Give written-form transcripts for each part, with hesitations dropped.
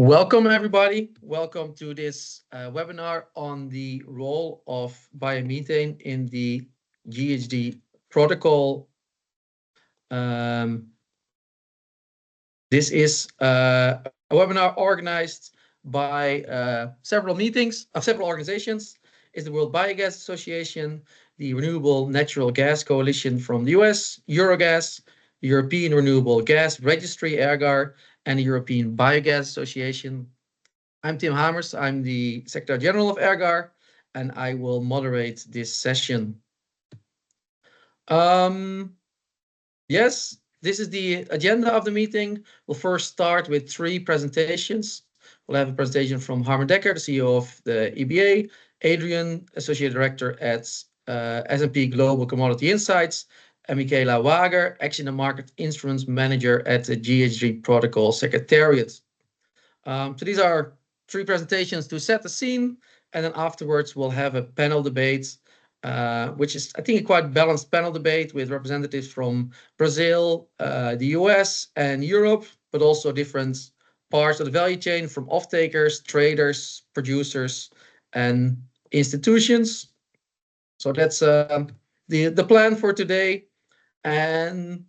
Welcome, everybody. Welcome to this webinar on the role of biomethane in the GHG Protocol. This is a webinar organized by several organizations. It's the World Biogas Association, the Renewable Natural Gas Coalition from the US, Eurogas, the European Renewable Gas Registry, ERGaR, and the European Biogas Association. I'm Tim Hamers. I'm the Secretary General of ERGaR, and I will moderate this session. Yes, this is the agenda of the meeting. We'll first start with 3 presentations. We'll have a presentation from Harmen Dekker, the CEO of the EBA, Adrian, Associate Director at S&P Global Commodity Insights, and Michaela Wagar, Action and Market Instruments Manager at the GHG Protocol Secretariat. So these are 3 presentations to set the scene, and then afterwards we'll have a panel debate, which is, I think, a quite balanced panel debate with representatives from Brazil, the US, and Europe, but also different parts of the value chain from off-takers, traders, producers, and institutions. So that's the plan for today. And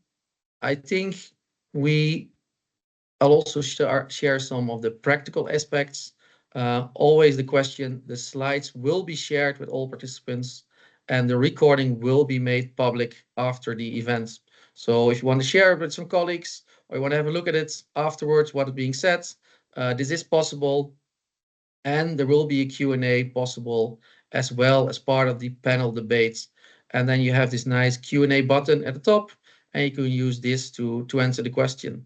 I think I'll also share some of the practical aspects. Always the question, the slides will be shared with all participants and the recording will be made public after the event. So if you want to share it with some colleagues or you want to have a look at it afterwards, what is being said, this is possible. And there will be a Q&A possible as well as part of the panel debates. And then you have this nice Q&A button at the top, and you can use this to answer the question.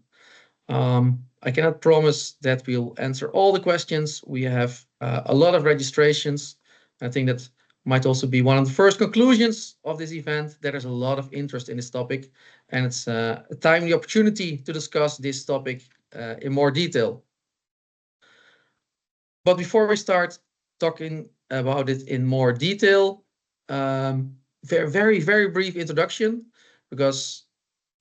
I cannot promise that we'll answer all the questions. We have a lot of registrations. I think that might also be one of the first conclusions of this event, that there's a lot of interest in this topic, and it's a timely opportunity to discuss this topic in more detail. But before we start talking about it in more detail, very, very brief introduction, because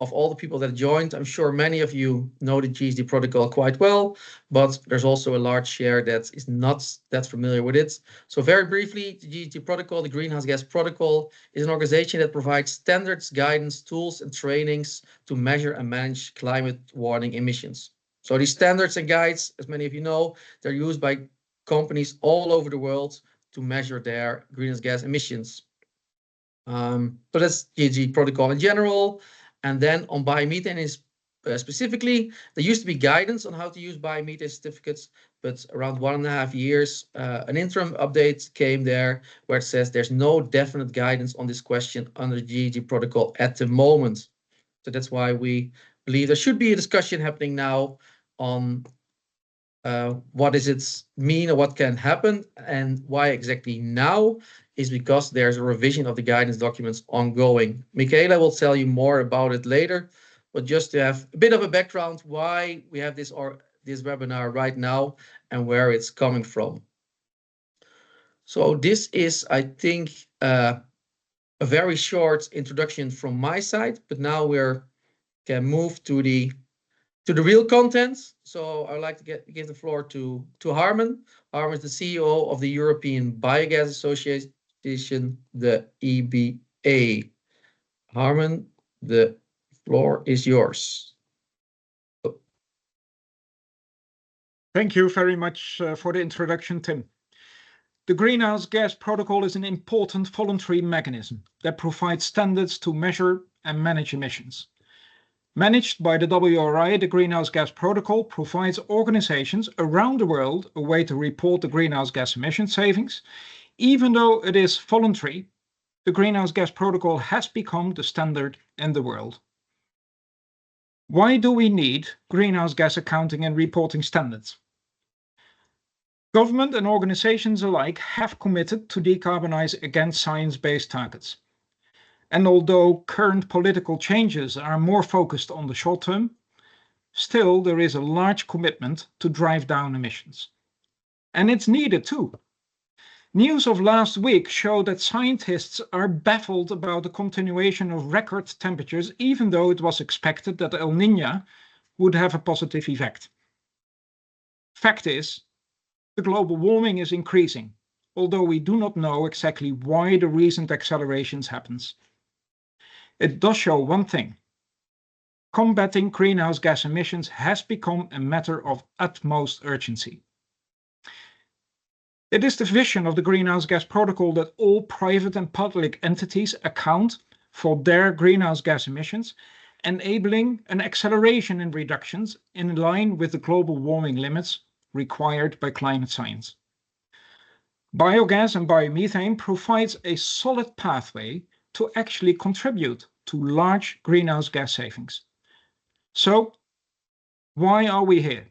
of all the people that joined, I'm sure many of you know the GHG Protocol quite well, but there's also a large share that is not that familiar with it. So very briefly, the GHG Protocol, the Greenhouse Gas Protocol, is an organization that provides standards, guidance, tools, and trainings to measure and manage climate warning emissions. So these standards and guides, as many of you know, they're used by companies all over the world to measure their greenhouse gas emissions. So that's GHG Protocol in general. And then on biomethane specifically, there used to be guidance on how to use biomethane certificates, but around 1.5 years, an interim update came there where it says there's no definite guidance on this question under the GHG Protocol at the moment. So that's why we believe there should be a discussion happening now on what does it mean or what can happen, and why exactly now is because there's a revision of the guidance documents ongoing. Michaela will tell you more about it later, but just to have a bit of a background why we have this webinar right now and where it's coming from. So this is, I think, a very short introduction from my side, but now we can move to the real content. So I'd like to give the floor to Harmen. Harmen is the CEO of the European Biogas Association, the EBA. Harmen, the floor is yours. Thank you very much for the introduction, Tim. The Greenhouse Gas Protocol is an important voluntary mechanism that provides standards to measure and manage emissions. Managed by the WRI, the Greenhouse Gas Protocol provides organizations around the world a way to report the greenhouse gas emission savings. Even though it is voluntary, the Greenhouse Gas Protocol has become the standard in the world. Why do we need greenhouse gas accounting and reporting standards? Government and organizations alike have committed to decarbonize against science-based targets. And although current political changes are more focused on the short term, still there is a large commitment to drive down emissions. And it's needed too. News of last week showed that scientists are baffled about the continuation of record temperatures, even though it was expected that El Niño would have a positive effect. Fact is, the global warming is increasing, although we do not know exactly why the recent accelerations happens. It does show one thing. Combating greenhouse gas emissions has become a matter of utmost urgency. It is the vision of the Greenhouse Gas Protocol that all private and public entities account for their greenhouse gas emissions, enabling an acceleration in reductions in line with the global warming limits required by climate science. Biogas and biomethane provides a solid pathway to actually contribute to large greenhouse gas savings. So, why are we here?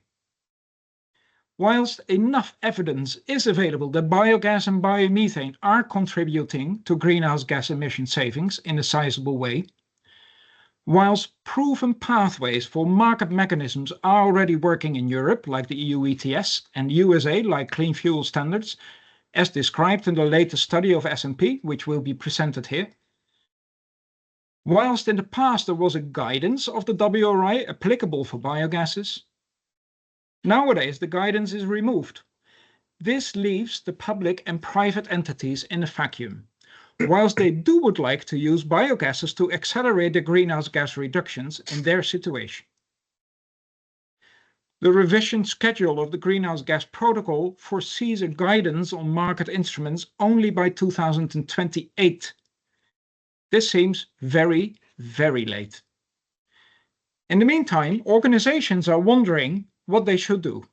Whilst enough evidence is available that biogas and biomethane are contributing to greenhouse gas emission savings in a sizable way, whilst proven pathways for market mechanisms are already working in Europe, like the EU ETS, and USA, like Clean Fuel Standards, as described in the latest study of S&P, which will be presented here. Whilst in the past there was a guidance of the WRI applicable for biogases, nowadays the guidance is removed. This leaves the public and private entities in a vacuum, whilst they would like to use biogases to accelerate the greenhouse gas reductions in their situation. The revision schedule of the Greenhouse Gas Protocol foresees a guidance on market instruments only by 2028. This seems very, very late. In the meantime, organizations are wondering what they should do.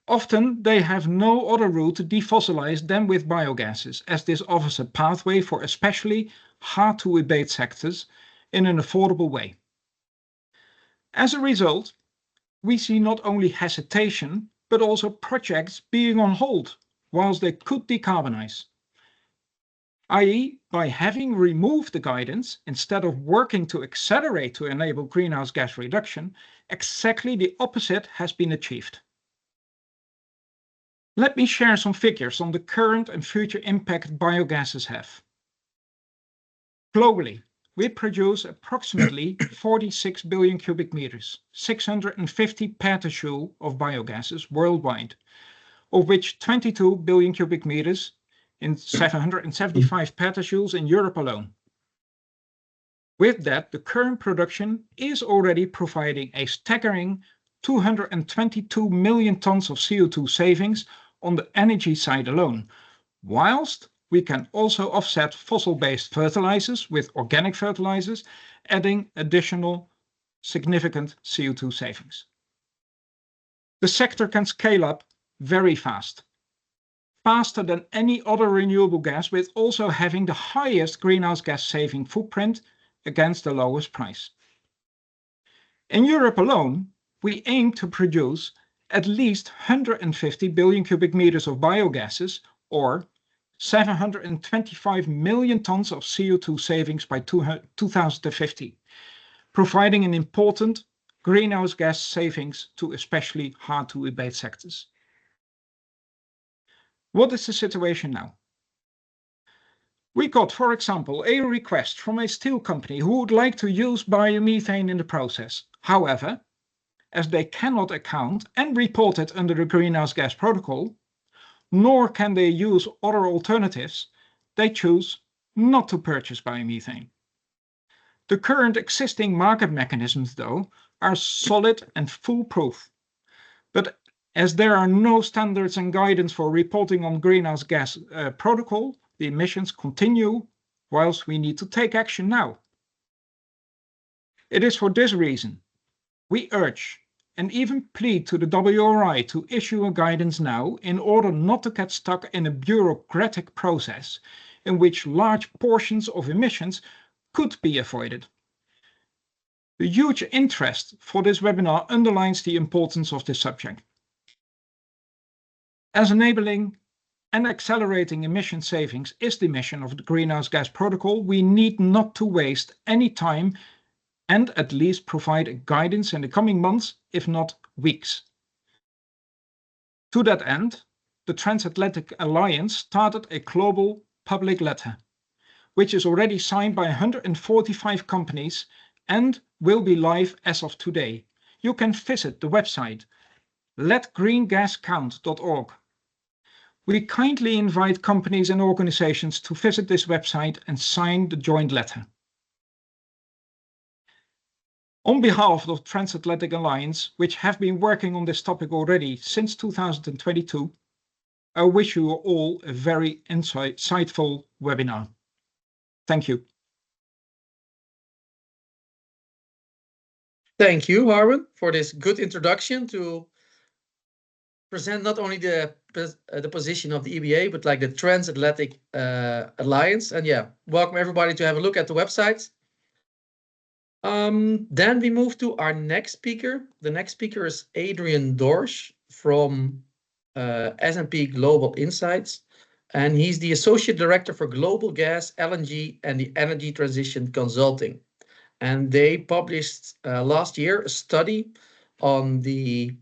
Often they have no other route to defossilize than with biogases, as this offers a pathway for especially hard-to-abate sectors in an affordable way. As a result, we see not only hesitation, but also projects being on hold whilst they could decarbonize. i.e., by having removed the guidance, instead of working to accelerate to enable greenhouse gas reduction, exactly the opposite has been achieved. Let me share some figures on the current and future impact biogases have. Globally, we produce approximately 46 billion cubic meters, 650 petajoule of biogases worldwide, of which 22 billion cubic meters in 775 petajoules in Europe alone. With that, the current production is already providing a staggering 222 million tons of CO2 savings on the energy side alone, whilst we can also offset fossil-based fertilizers with organic fertilizers, adding additional significant CO2 savings. The sector can scale up very fast, faster than any other renewable gas, with also having the highest greenhouse gas saving footprint against the lowest price. In Europe alone, we aim to produce at least 150 billion cubic meters of biogases, or 725 million tons of CO2 savings by 2050, providing an important greenhouse gas savings to especially hard-to-abate sectors. What is the situation now? We got, for example, a request from a steel company who would like to use biomethane in the process. However, as they cannot account and report it under the Greenhouse Gas Protocol, nor can they use other alternatives, they choose not to purchase biomethane. The current existing market mechanisms, though, are solid and foolproof. But as there are no standards and guidance for reporting on Greenhouse Gas Protocol, the emissions continue whilst we need to take action now. It is for this reason we urge and even plead to the WRI to issue a guidance now in order not to get stuck in a bureaucratic process in which large portions of emissions could be avoided. The huge interest for this webinar underlines the importance of this subject. As enabling and accelerating emission savings is the mission of the Greenhouse Gas Protocol, we need not to waste any time and at least provide guidance in the coming months, if not weeks. To that end, the Transatlantic Alliance started a global public letter, which is already signed by 145 companies and will be live as of today. You can visit the website letgreengascount.org. We kindly invite companies and organizations to visit this website and sign the joint letter. On behalf of the Transatlantic Alliance, which have been working on this topic already since 2022, I wish you all a very insightful webinar. Thank you. Thank you, Harmen, for this good introduction to present not only the position of the EBA, but like the Transatlantic Alliance. And yeah, welcome everybody to have a look at the website. Then we move to our next speaker. The next speaker is Adrian Dorsch from S&P Global Insights. And he's the Associate Director for Global Gas, LNG, and the Energy Transition Consulting. And they published last year a study on the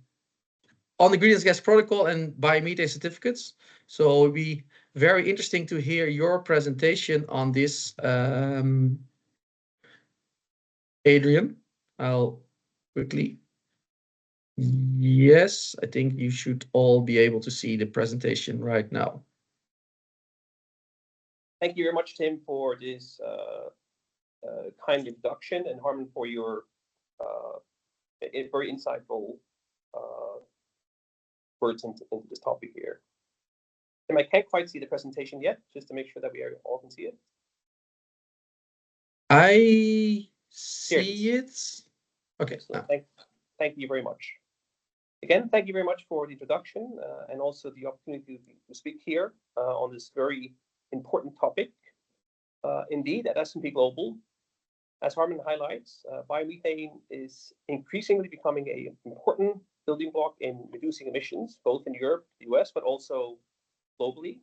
Greenhouse Gas Protocol and biomethane certificates. So it'll be very interesting to hear your presentation on this, Adrian. I'll quickly. Yes, I think you should all be able to see the presentation right now. Thank you very much, Tim, for this kind introduction, and Harmen for your very insightful words into this topic here. Tim, I can't quite see the presentation yet, just to make sure that we all can see it. I see it. Okay. So thank you very much. Again, thank you very much for the introduction and also the opportunity to speak here on this very important topic. Indeed, at S&P Global, as Harmen highlights, biomethane is increasingly becoming an important building block in reducing emissions, both in Europe, the US, but also globally.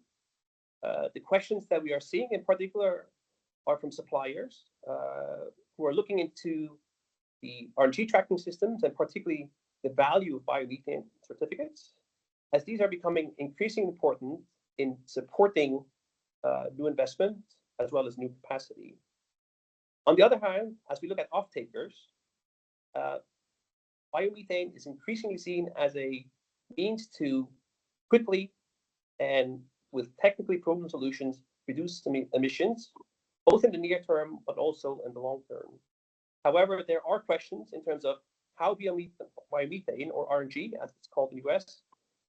The questions that we are seeing in particular are from suppliers who are looking into the RNG tracking systems and particularly the value of biomethane certificates, as these are becoming increasingly important in supporting new investment as well as new capacity. On the other hand, as we look at off-takers, biomethane is increasingly seen as a means to quickly and with technically proven solutions reduce emissions, both in the near term but also in the long term. However, there are questions in terms of how biomethane, or RNG, as it's called in the US,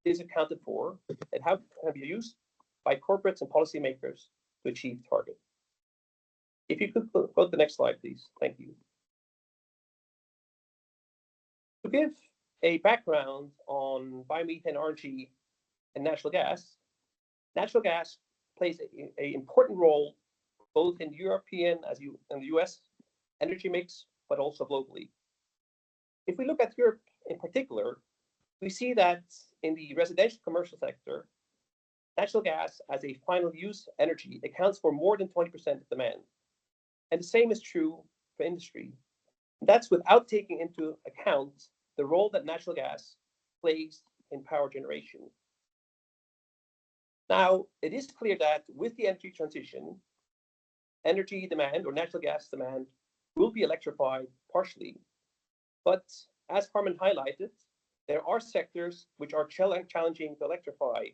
is accounted for and how it can be used by corporates and policymakers to achieve target. If you could go to the next slide, please. Thank you. To give a background on biomethane, RNG, and natural gas plays an important role both in the European and the US energy mix, but also globally. If we look at Europe in particular, we see that in the residential commercial sector, natural gas as a final use energy accounts for more than 20% of demand. And the same is true for industry. That's without taking into account the role that natural gas plays in power generation. Now, it is clear that with the energy transition, energy demand or natural gas demand will be electrified partially. But as Harmen highlighted, there are sectors which are challenging to electrify,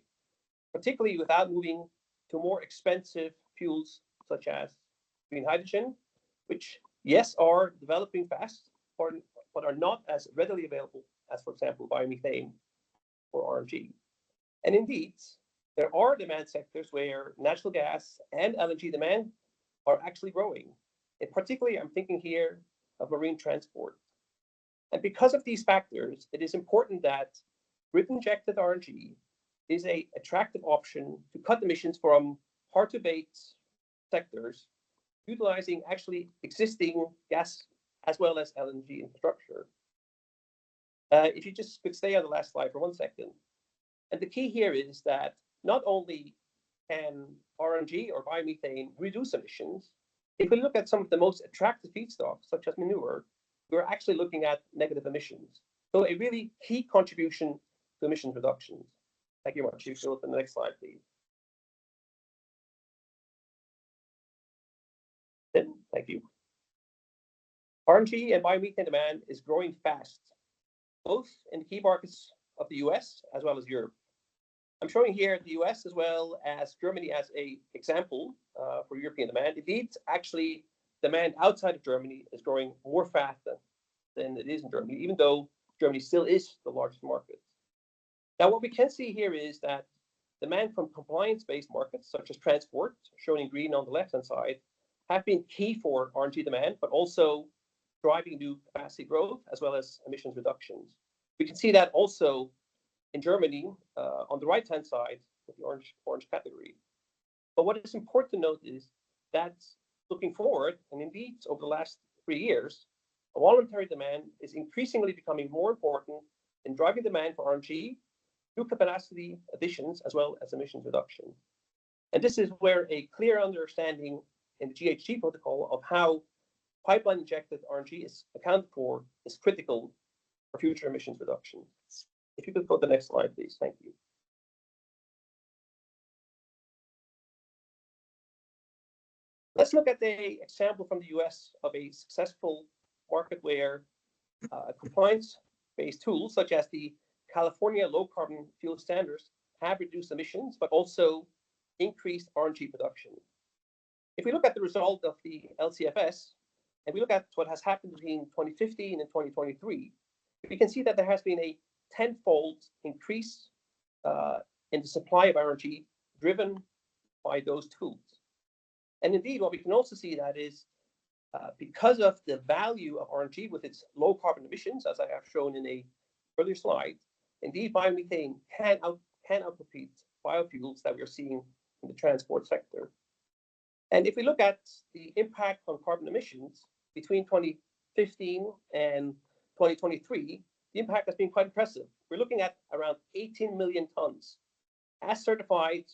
particularly without moving to more expensive fuels such as green hydrogen, which, yes, are developing fast, but are not as readily available as, for example, biomethane or RNG. And indeed, there are demand sectors where natural gas and LNG demand are actually growing. And particularly, I'm thinking here of marine transport. And because of these factors, it is important that grid-injected RNG is an attractive option to cut emissions from hard-to-abate sectors, utilizing actually existing gas as well as LNG infrastructure. If you just could stay on the last slide for 1 second. And the key here is that not only can RNG or biomethane reduce emissions, if we look at some of the most attractive feedstocks, such as manure, we're actually looking at negative emissions. So a really key contribution to emission reductions. Thank you very much. You can go to the next slide, please. Thank you. RNG and biomethane demand is growing fast, both in the key markets of the US as well as Europe. I'm showing here the US as well as Germany as an example for European demand. Indeed, actually, demand outside of Germany is growing more fast than it is in Germany, even though Germany still is the largest market. Now, what we can see here is that demand from compliance-based markets, such as transport, shown in green on the left-hand side, have been key for RNG demand, but also driving new capacity growth as well as emissions reductions. We can see that also in Germany on the right-hand side with the orange category. But what is important to note is that looking forward, and indeed over the last 3 years, voluntary demand is increasingly becoming more important in driving demand for RNG, new capacity additions, as well as emissions reduction. And this is where a clear understanding in the GHG protocol of how pipeline injected RNG is accounted for is critical for future emissions reduction. If you could go to the next slide, please. Thank you. Let's look at the example from the US of a successful market where compliance-based tools such as the California low carbon fuel standards have reduced emissions, but also increased RNG production. If we look at the result of the LCFS, and we look at what has happened between 2015 and 2023, we can see that there has been a tenfold increase in the supply of RNG driven by those tools. And indeed, what we can also see that is because of the value of RNG with its low carbon emissions, as I have shown in a earlier slide, indeed biomethane can outcompete biofuels that we are seeing in the transport sector. And if we look at the impact on carbon emissions between 2015 and 2023, the impact has been quite impressive. We're looking at around 18 million tons, as certified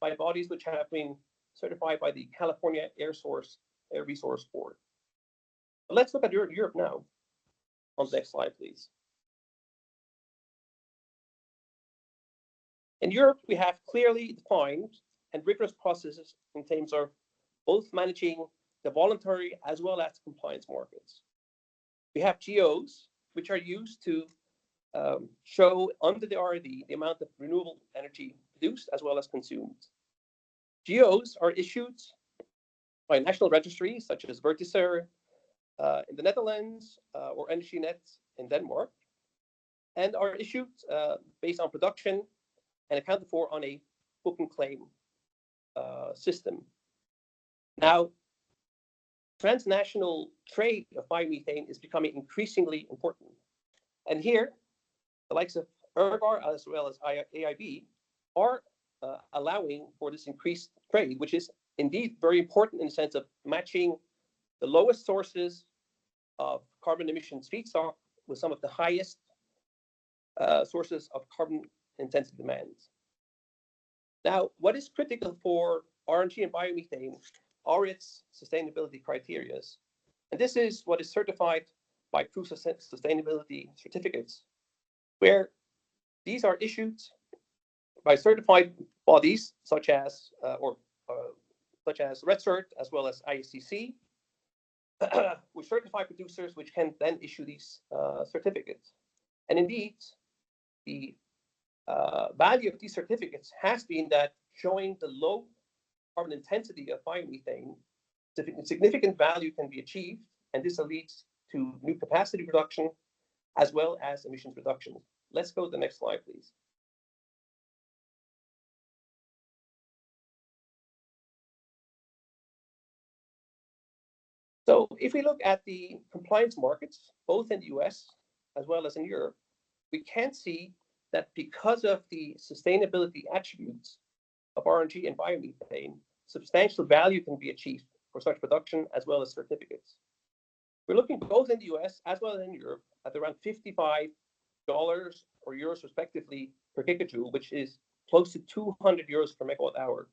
by bodies which have been certified by the California Air Resource Board. But let's look at Europe now. On the next slide, please. In Europe, we have clearly defined and rigorous processes in terms of both managing the voluntary as well as compliance markets. We have GOs, which are used to show under the RED the amount of renewable energy produced as well as consumed. GOs are issued by national registries such as Vertiser in the Netherlands or EnergyNet in Denmark, and are issued based on production and accounted for on a book and claim system. Now, transnational trade of biomethane is becoming increasingly important. And here, the likes of ERGaR as well as AIB are allowing for this increased trade, which is indeed very important in the sense of matching the lowest sources of carbon emissions feedstock with some of the highest sources of carbon intensive demands. Now, what is critical for RNG and biomethane are its sustainability criteria. And this is what is certified by proof of sustainability certificates, where these are issued by certified bodies such as RedCert as well as ISCC, which certify producers which can then issue these certificates. And indeed, the value of these certificates has been that showing the low carbon intensity of biomethane, significant value can be achieved, and this leads to new capacity production as well as emissions reduction. Let's go to the next slide, please. So if we look at the compliance markets, both in the US as well as in Europe, we can see that because of the sustainability attributes of RNG and biomethane, substantial value can be achieved for such production as well as certificates. We're looking both in the US as well as in Europe at around $55 or euros respectively per gigajoule, which is close to 200 euros per megawatt hour.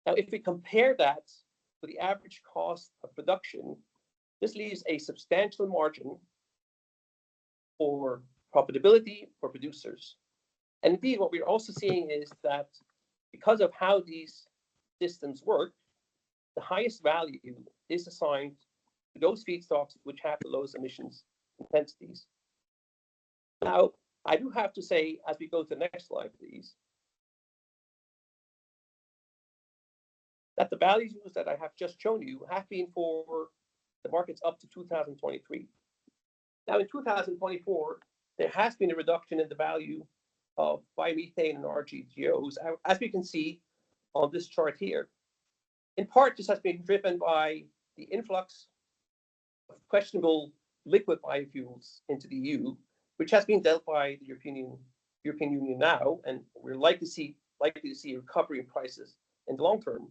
Now, if we compare that to the average cost of production, this leaves a substantial margin for profitability for producers. And indeed, what we're also seeing is that because of how these systems work, the highest value is assigned to those feedstocks which have the lowest emissions intensities. Now, I do have to say, as we go to the next slide, please, that the values that I have just shown you have been for the markets up to 2023. Now, in 2024, there has been a reduction in the value of biomethane and RGGOs, as we can see on this chart here. In part, this has been driven by the influx of questionable liquid biofuels into the EU, which has been dealt by the European Union now, and we're likely to see a recovery in prices in the long term.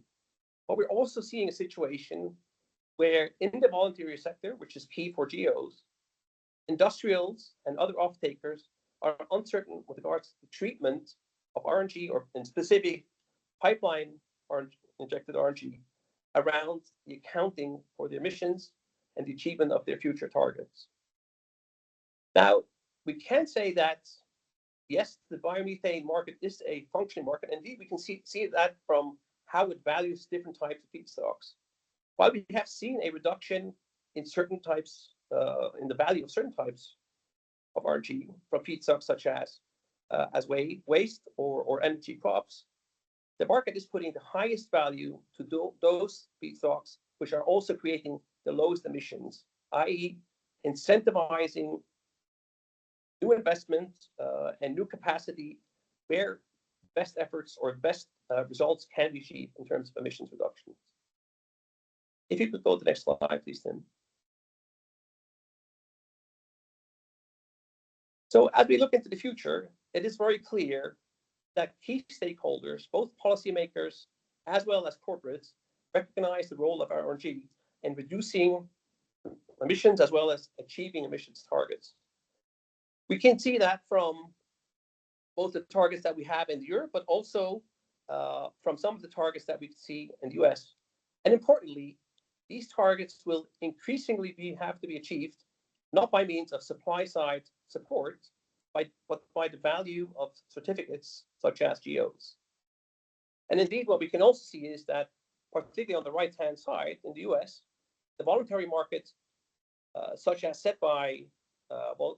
But we're also seeing a situation where in the voluntary sector, which is key for GOs, industrials and other off-takers are uncertain with regards to the treatment of RNG, or in specific pipeline or injected RNG, around the accounting for the emissions and the achievement of their future targets. Now, we can say that, yes, the biomethane market is a functioning market. Indeed, we can see that from how it values different types of feedstocks. While we have seen a reduction in certain types, in the value of certain types of RNG from feedstocks such as waste or energy crops, the market is putting the highest value to those feedstocks which are also creating the lowest emissions, i.e. incentivizing new investment and new capacity where best efforts or best results can be achieved in terms of emissions reductions. If you could go to the next slide, please, Tim. So as we look into the future, it is very clear that key stakeholders, both policymakers as well as corporates, recognize the role of RNG in reducing emissions as well as achieving emissions targets. We can see that from both the targets that we have in Europe, but also from some of the targets that we see in the US. And importantly, these targets will increasingly have to be achieved not by means of supply-side support, but by the value of certificates such as GOs. And indeed, what we can also see is that, particularly on the right-hand side in the US, the voluntary market, such as set by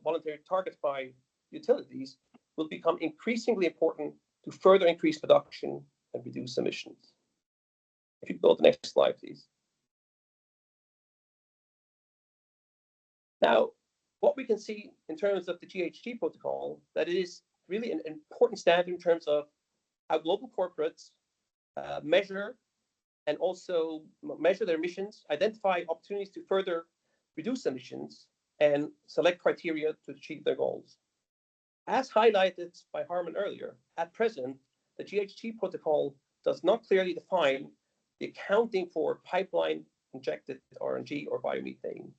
voluntary targets by utilities, will become increasingly important to further increase production and reduce emissions. If you go to the next slide, please. Now, what we can see in terms of the GHG Protocol, that it is really an important standard in terms of how global corporates measure and also measure their emissions, identify opportunities to further reduce emissions, and select criteria to achieve their goals. As highlighted by Harmen earlier, at present, the GHG Protocol does not clearly define the accounting for pipeline injected RNG or biomethane.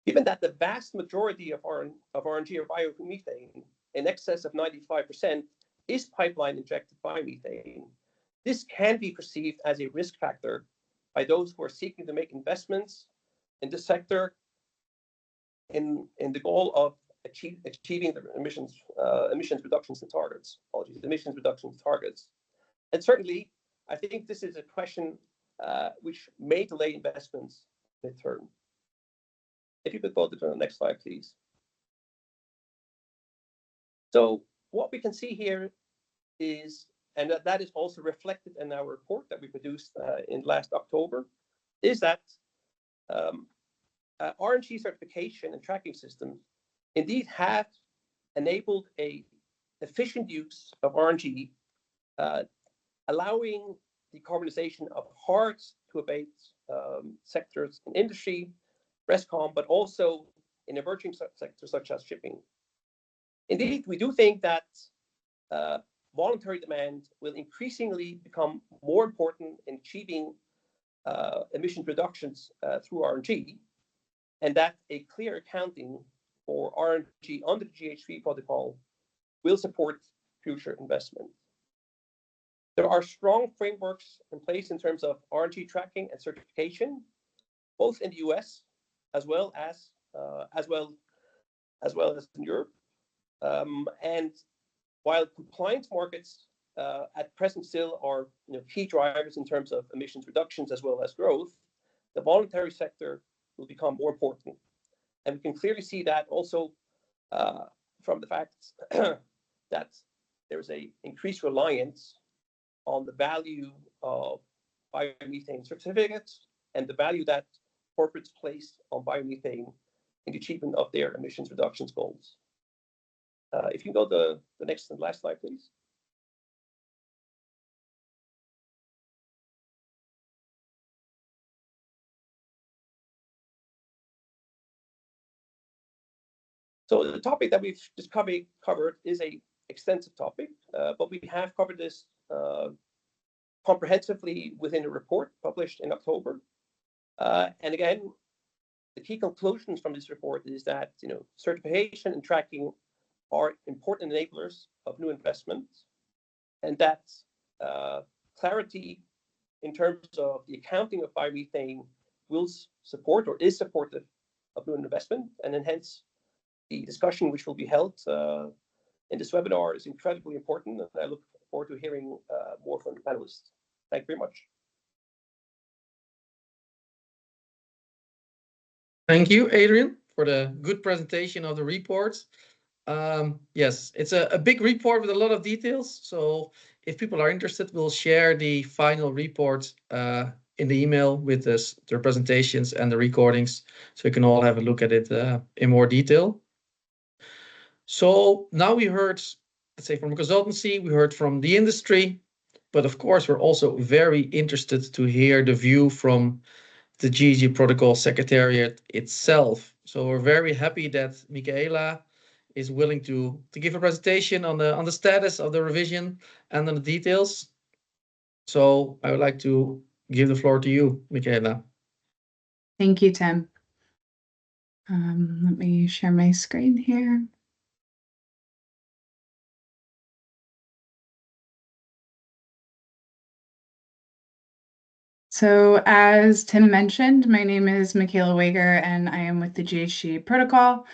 Given that the vast majority of RNG or biomethane, in excess of 95%, is pipeline injected biomethane, this can be perceived as a risk factor by those who are seeking to make investments in this sector in the goal of achieving the emissions reductions and targets. Emissions reductions targets. And certainly, I think this is a question which may delay investments mid-term. If you could go to the next slide, please. So what we can see here is, and that is also reflected in our report that we produced in last October, is that RNG certification and tracking systems indeed have enabled a efficient use of RNG, allowing decarbonization of hard-to-abate sectors in industry, ResCom, but also in emerging sectors such as shipping. Indeed, we do think that voluntary demand will increasingly become more important in achieving emission reductions through RNG, and that a clear accounting for RNG under the GHG Protocol will support future investment. There are strong frameworks in place in terms of RNG tracking and certification, both in the US as well as in Europe. And while compliance markets at present still are key drivers in terms of emissions reductions as well as growth, the voluntary sector will become more important. And we can clearly see that also from the fact that there is a increased reliance on the value of biomethane certificates and the value that corporates place on biomethane in the achievement of their emissions reductions goals. If you go to the next and last slide, please. So the topic that we've just covered is a extensive topic, but we have covered this comprehensively within a report published in October. And again, the key conclusions from this report is that certification and tracking are important enablers of new investments, and that clarity in terms of the accounting of biomethane will support or is supportive of new investment, and then hence the discussion which will be held in this webinar is incredibly important, and I look forward to hearing more from the panelists. Thank you very much. Thank you, Adrian, for the good presentation of the report. Yes, it's a big report with a lot of details. So if people are interested, we'll share the final report in the email with the presentations and the recordings, so you can all have a look at it in more detail. So now we heard, let's say, from a consultancy, we heard from the industry, but of course, we're also very interested to hear the view from the GHG Protocol Secretariat itself. So we're very happy that Michaela is willing to give a presentation on the status of the revision and on the details. So I would like to give the floor to you, Michaela. Thank you, Tim. Let me share my screen here. So as Tim mentioned, my name is Michaela Wagar, and I am with the GHG Protocol.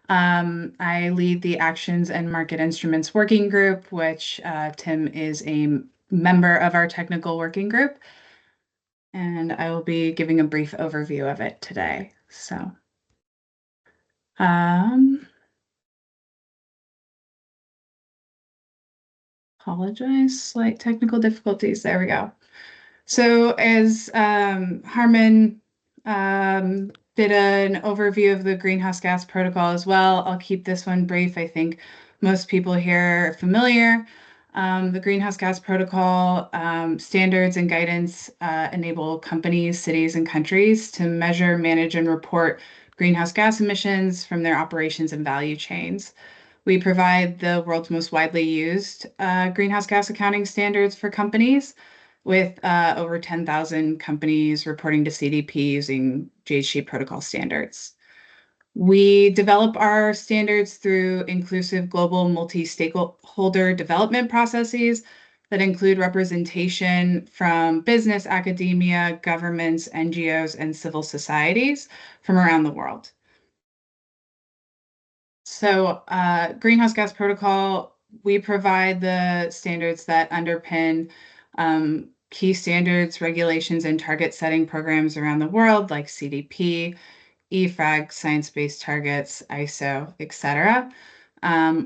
I lead the Actions and Market Instruments Working Group, which Tim is a member of our technical working group. And I will be giving a brief overview of it today. So, apologize, slight technical difficulties. There we go. So as Harmen did an overview of the Greenhouse Gas Protocol as well, I'll keep this one brief. I think most people here are familiar. The Greenhouse Gas Protocol standards and guidance enable companies, cities, and countries to measure, manage, and report greenhouse gas emissions from their operations and value chains. We provide the world's most widely used greenhouse gas accounting standards for companies, with over 10,000 companies reporting to CDP using GHG Protocol standards. We develop our standards through inclusive global multi-stakeholder development processes that include representation from business, academia, governments, NGOs, and civil societies from around the world. So Greenhouse Gas Protocol, we provide the standards that underpin key standards, regulations, and target setting programs around the world, like CDP, EFRAG, Science-Based Targets, ISO, etc.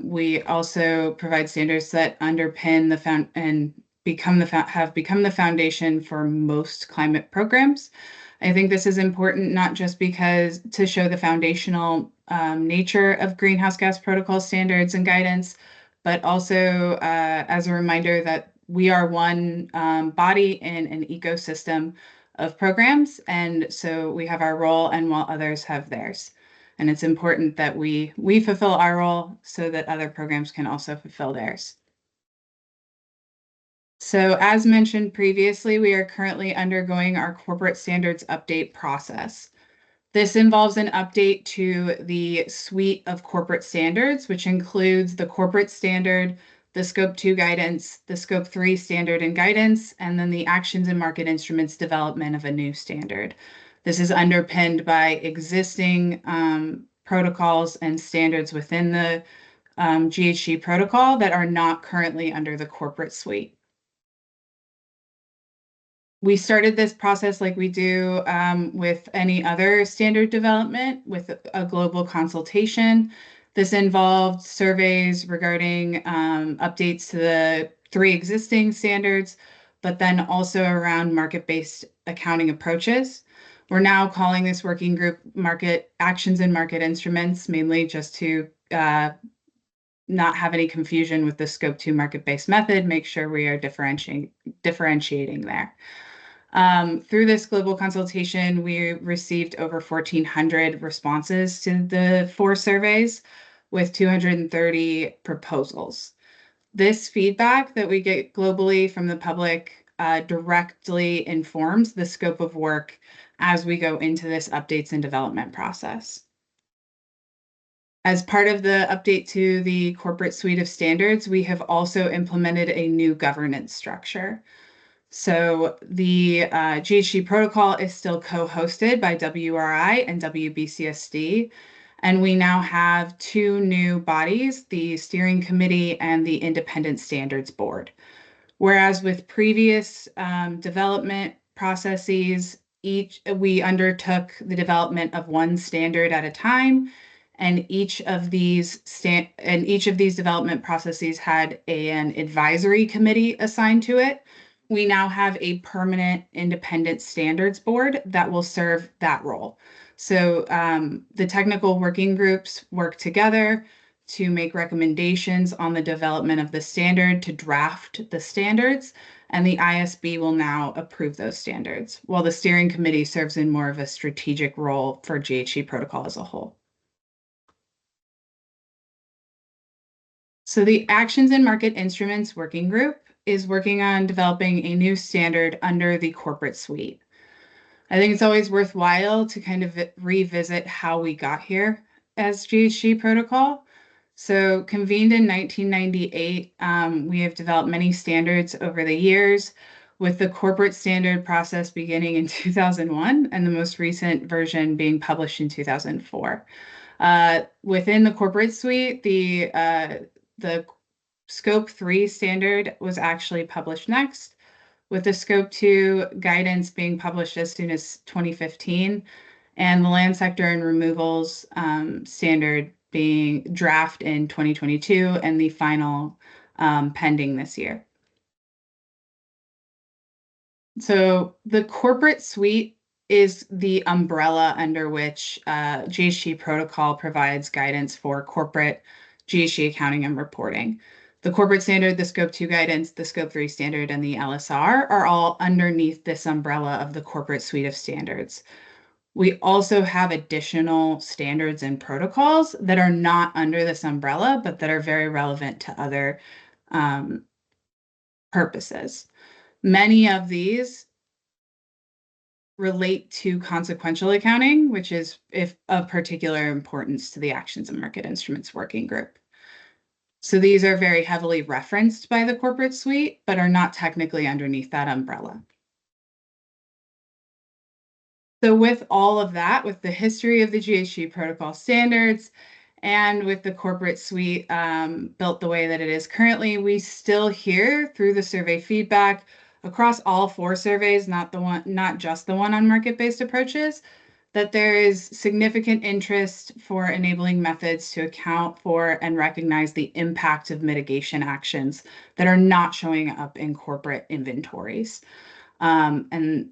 We also provide standards that underpin have become the foundation for most climate programs. I think this is important not just because to show the foundational nature of Greenhouse Gas Protocol standards and guidance, but also as a reminder that we are one body in an ecosystem of programs, and so we have our role and while others have theirs. And it's important that we fulfill our role so that other programs can also fulfill theirs. So as mentioned previously, we are currently undergoing our corporate standards update process. This involves an update to the suite of corporate standards, which includes the corporate standard, the Scope 2 guidance, the Scope 3 standard and guidance, and then the actions and market instruments development of a new standard. This is underpinned by existing protocols and standards within the GHG protocol that are not currently under the corporate suite. We started this process like we do with any other standard development with a global consultation. This involved surveys regarding updates to the 3 existing standards, but then also around market-based accounting approaches. We're now calling this working group Market Actions and Market Instruments, mainly just to not have any confusion with the Scope 2 market-based method, make sure we are differentiating there. Through this global consultation, we received over 1,400 responses to the 4 surveys with 230 proposals. This feedback that we get globally from the public directly informs the scope of work as we go into this updates and development process. As part of the update to the corporate suite of standards, we have also implemented a new governance structure. So the GHG protocol is still co-hosted by WRI and WBCSD, and we now have 2 new bodies, the Steering Committee and the Independent Standards Board. Whereas with previous development processes, we undertook the development of 1 standard at a time, and each of these development processes had an advisory committee assigned to it. We now have a permanent independent standards board that will serve that role. So the technical working groups work together to make recommendations on the development of the standard, to draft the standards, and the ISB will now approve those standards, while the steering committee serves in more of a strategic role for GHG protocol as a whole. So the Actions and Market Instruments Working Group is working on developing a new standard under the corporate suite. I think it's always worthwhile to kind of revisit how we got here as GHG protocol. So convened in 1998, we have developed many standards over the years, with the corporate standard process beginning in 2001 and the most recent version being published in 2004. Within the corporate suite, the Scope 3 standard was actually published next, with the Scope 2 guidance being published as soon as 2015, and the land sector and removals standard being draft in 2022, and the final pending this year. So the corporate suite is the umbrella under which GHG protocol provides guidance for corporate GHG accounting and reporting. The corporate standard, the Scope 2 guidance, the Scope 3 standard, and the LSR are all underneath this umbrella of the corporate suite of standards. We also have additional standards and protocols that are not under this umbrella, but that are very relevant to other purposes. Many of these relate to consequential accounting, which is of particular importance to the Actions and Market Instruments Working Group. So these are very heavily referenced by the corporate suite, but are not technically underneath that umbrella. So with all of that, with the history of the GHG protocol standards, and with the corporate suite built the way that it is currently, we still hear through the survey feedback across all 4 surveys, not just the one on market-based approaches, that there is significant interest for enabling methods to account for and recognize the impact of mitigation actions that are not showing up in corporate inventories. And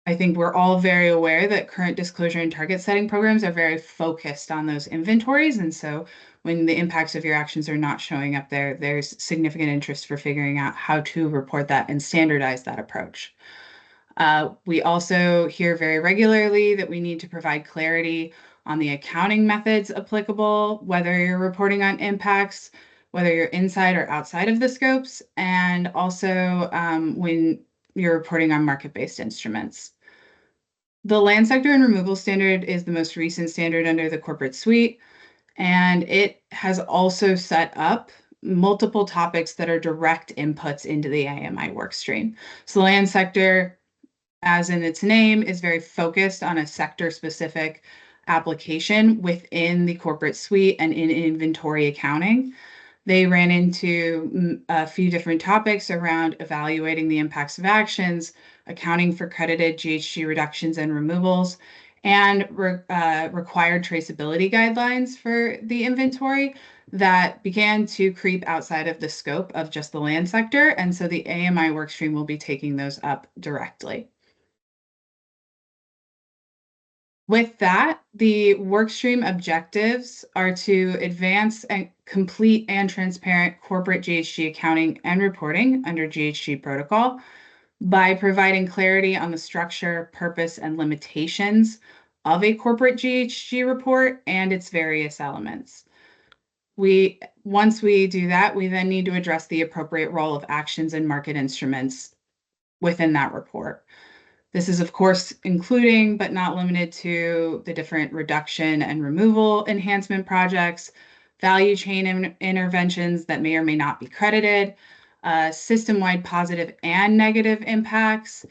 I think we're all very aware that current disclosure and target setting programs are very focused on those inventories. And so when the impacts of your actions are not showing up there, there's significant interest for figuring out how to report that and standardize that approach. We also hear very regularly that we need to provide clarity on the accounting methods applicable, whether you're reporting on impacts, whether you're inside or outside of the scopes, and also when you're reporting on market-based instruments. The land sector and removal standard is the most recent standard under the corporate suite, and it has also set up multiple topics that are direct inputs into the AMI workstream. So the land sector, as in its name, is very focused on a sector-specific application within the corporate suite and in inventory accounting. They ran into a few different topics around evaluating the impacts of actions, accounting for credited GHG reductions and removals, and required traceability guidelines for the inventory that began to creep outside of the scope of just the land sector. And so the AMI workstream will be taking those up directly. With that, the workstream objectives are to advance and complete and transparent corporate GHG accounting and reporting under GHG Protocol by providing clarity on the structure, purpose, and limitations of a corporate GHG report and its various elements. Once we do that, we then need to address the appropriate role of actions and market instruments within that report. This is, of course, including but not limited to the different reduction and removal enhancement projects, value chain interventions that may or may not be credited, system-wide positive and negative impacts,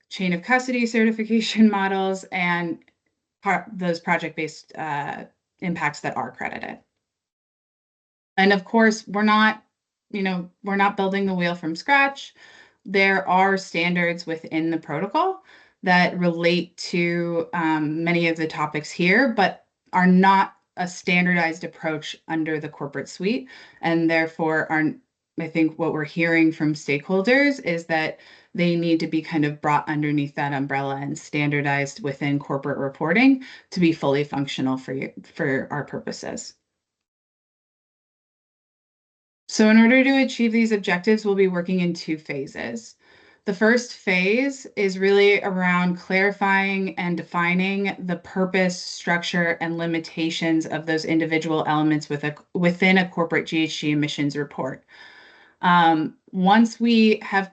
chain of custody certification models, and those project-based impacts that are credited. And of course, we're not building the wheel from scratch. There are standards within the protocol that relate to many of the topics here, but are not a standardized approach under the corporate suite. And therefore, I think what we're hearing from stakeholders is that they need to be kind of brought underneath that umbrella and standardized within corporate reporting to be fully functional for our purposes. So in order to achieve these objectives, we'll be working in 2 phases. The first phase is really around clarifying and defining the purpose, structure, and limitations of those individual elements within a corporate GHG emissions report. Once we have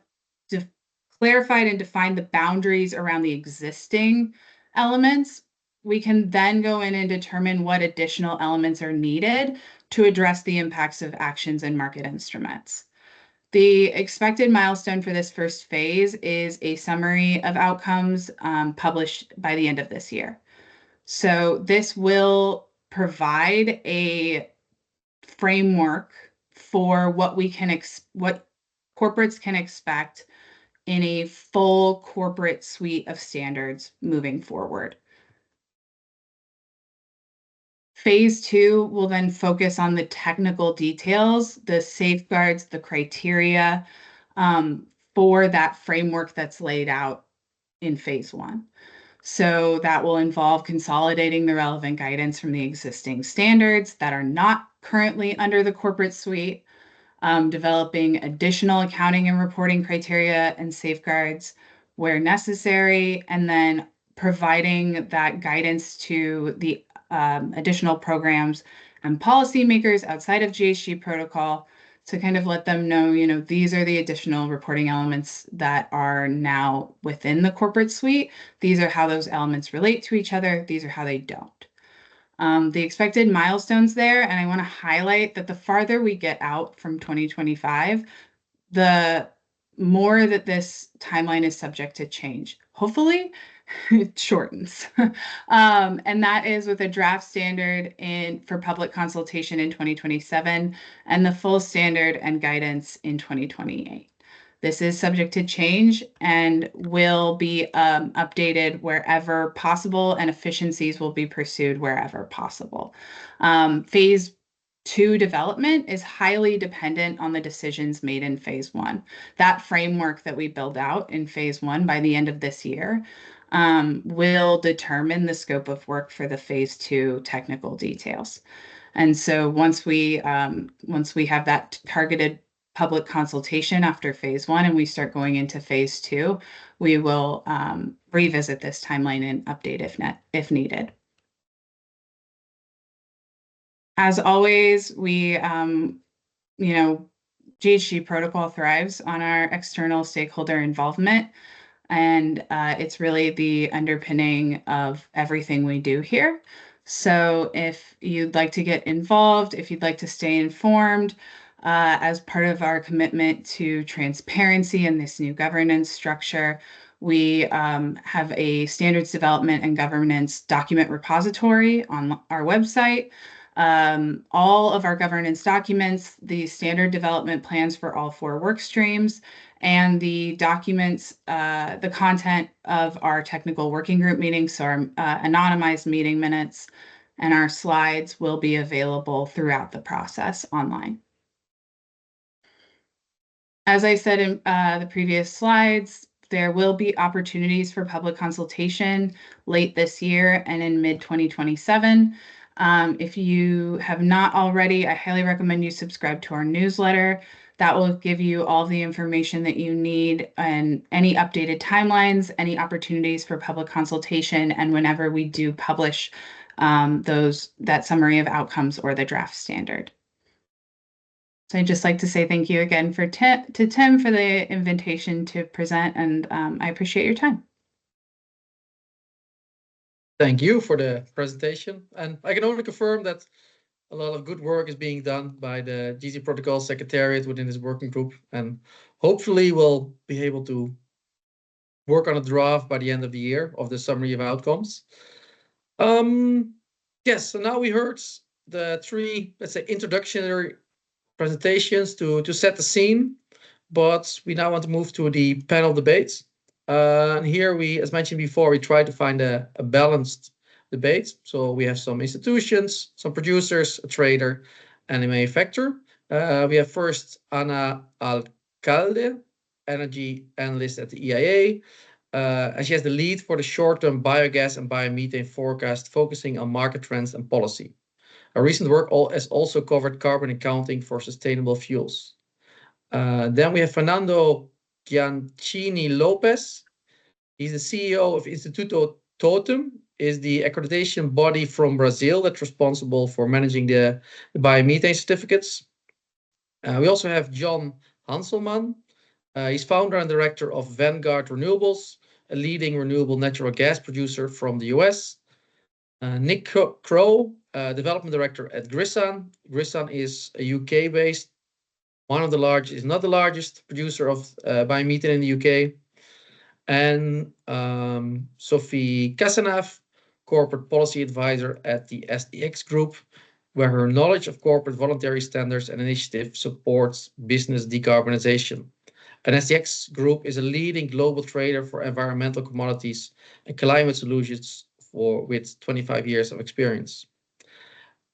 clarified and defined the boundaries around the existing elements, we can then go in and determine what additional elements are needed to address the impacts of actions and market instruments. The expected milestone for this first phase is a summary of outcomes published by the end of this year. So this will provide a framework for what corporates can expect in a full corporate suite of standards moving forward. Phase 2 will then focus on the technical details, the safeguards, the criteria for that framework that's laid out in phase 1. So that will involve consolidating the relevant guidance from the existing standards that are not currently under the corporate suite, developing additional accounting and reporting criteria and safeguards where necessary, and then providing that guidance to the additional programs and policymakers outside of GHG Protocol to kind of let them know, these are the additional reporting elements that are now within the corporate suite. These are how those elements relate to each other. These are how they don't. The expected milestones there, and I want to highlight that the farther we get out from 2025, the more that this timeline is subject to change. Hopefully, it shortens. And that is with a draft standard for public consultation in 2027 and the full standard and guidance in 2028. This is subject to change and will be updated wherever possible, and efficiencies will be pursued wherever possible. Phase 2 development is highly dependent on the decisions made in phase 1. That framework that we build out in phase 1 by the end of this year will determine the scope of work for the phase 2 technical details. And so once we have that targeted public consultation after phase 1 and we start going into phase 2, we will revisit this timeline and update if needed. As always, GHG Protocol thrives on our external stakeholder involvement, and it's really the underpinning of everything we do here. So if you'd like to get involved, if you'd like to stay informed, as part of our commitment to transparency in this new governance structure, we have a standards development and governance document repository on our website. all of our governance documents, the standard development plans for all 4 work streams, and the documents, the content of our technical working group meetings, so our anonymized meeting minutes and our slides will be available throughout the process online. As I said in the previous slides, there will be opportunities for public consultation late this year and in mid-2027. If you have not already, I highly recommend you subscribe to our newsletter. That will give you all the information that you need and any updated timelines, any opportunities for public consultation, and whenever we do publish that summary of outcomes or the draft standard. So I'd just like to say thank you again to Tim for the invitation to present, and I appreciate your time. Thank you for the presentation. And I can only confirm that a lot of good work is being done by the GHG Protocol Secretariat within this working group. And hopefully we'll be able to work on a draft by the end of the year of the summary of outcomes. Yes, so now we heard the 3, let's say, introductory presentations to set the scene, but we now want to move to the panel debates. And here we, as mentioned before, we try to find a balanced debate. So we have some institutions, some producers, a trader, and a manufacturer. We have first Ana Alcalde, energy analyst at the EIA. And she has the lead for the short-term biogas and biomethane forecast, focusing on market trends and policy. Her recent work has also covered carbon accounting for sustainable fuels. Then we have Fernando Giancini Lopez. He's the CEO of Instituto Totem, is the accreditation body from Brazil that's responsible for managing the biomethane certificates. We also have John Hanselman. He's founder and director of Vanguard Renewables, a leading renewable natural gas producer from the US. Nick Crow, development director at Grisan. Grisan is a UK-based, one of the largest, is not the largest producer of biomethane in the UK. And Sophie Kasanav, corporate policy advisor at the SDX Group, where her knowledge of corporate voluntary standards and initiatives supports business decarbonization. And SDX Group is a leading global trader for environmental commodities and climate solutions with 25 years of experience.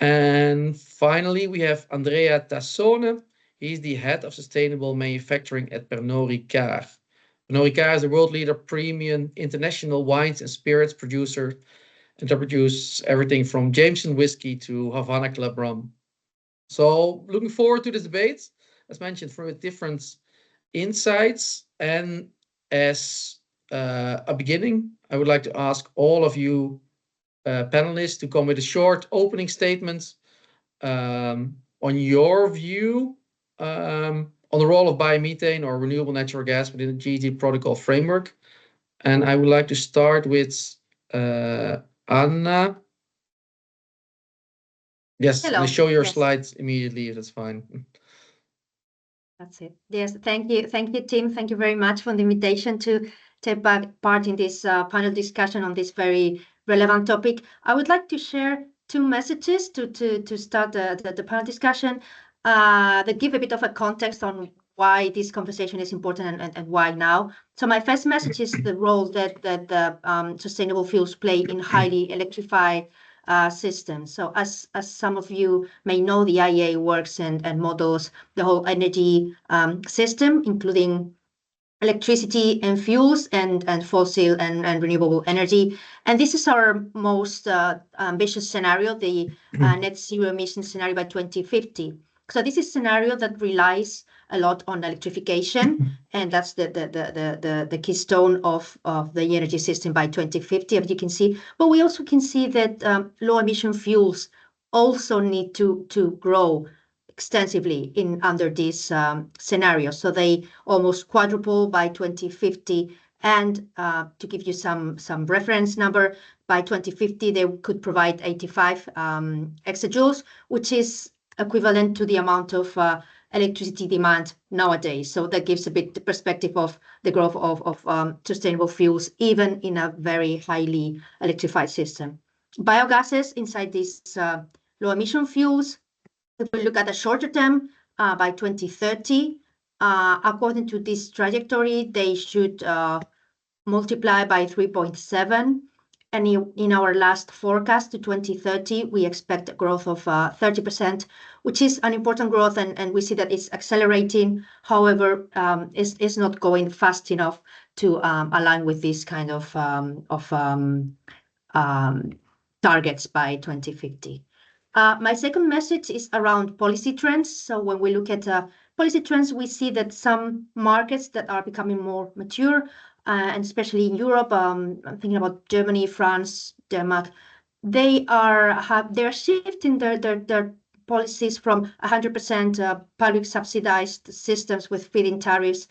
And finally, we have Andrea Tassone. He's the head of sustainable manufacturing at Pernod Ricard. Pernod Ricard is the world leader premium international wines and spirits producer, and they produce everything from Jameson whiskey to Havana Club rum. So looking forward to this debate, as mentioned, from different insights. And as a beginning, I would like to ask all of you panelists to come with a short opening statement on your view on the role of biomethane or renewable natural gas within the GHG Protocol framework. And I would like to start with Anna. Yes, Hello. show your Yes. slides immediately, if that's fine. That's it. Yes, thank you, Tim. Thank you very much for the invitation to take part in this panel discussion on this very relevant topic. I would like to share 2 messages to start the panel discussion that give a bit of a context on why this conversation is important and why now. So my first message is the role that the sustainable fuels play in highly electrified systems. So as some of you may know, the IEA works and models the whole energy system, including electricity and fuels and fossil and renewable energy. And this is our most ambitious scenario, the net zero emission scenario by 2050. So this is a scenario that relies a lot on electrification, and that's the keystone of the energy system by 2050, as you can see. But we also can see that low emission fuels also need to grow extensively under this scenario. So they almost quadruple by 2050. And to give you some reference number, by 2050, they could provide 85 exajoules, which is equivalent to the amount of electricity demand nowadays. So that gives a bit the perspective of the growth of sustainable fuels, even in a very highly electrified system. Biogases inside this low emission fuels. If we look at the shorter term, by 2030, according to this trajectory, they should multiply by 3.7. And in our last forecast to 2030, we expect a growth of 30%, which is an important growth, and we see that it's accelerating. However, it's not going fast enough to align with this kind of targets by 2050. My second message is around policy trends. So when we look at policy trends, we see that some markets that are becoming more mature, and especially in Europe, I'm thinking about Germany, France, Denmark, they're shifting their policies from 100% public subsidized systems with feed-in tariffs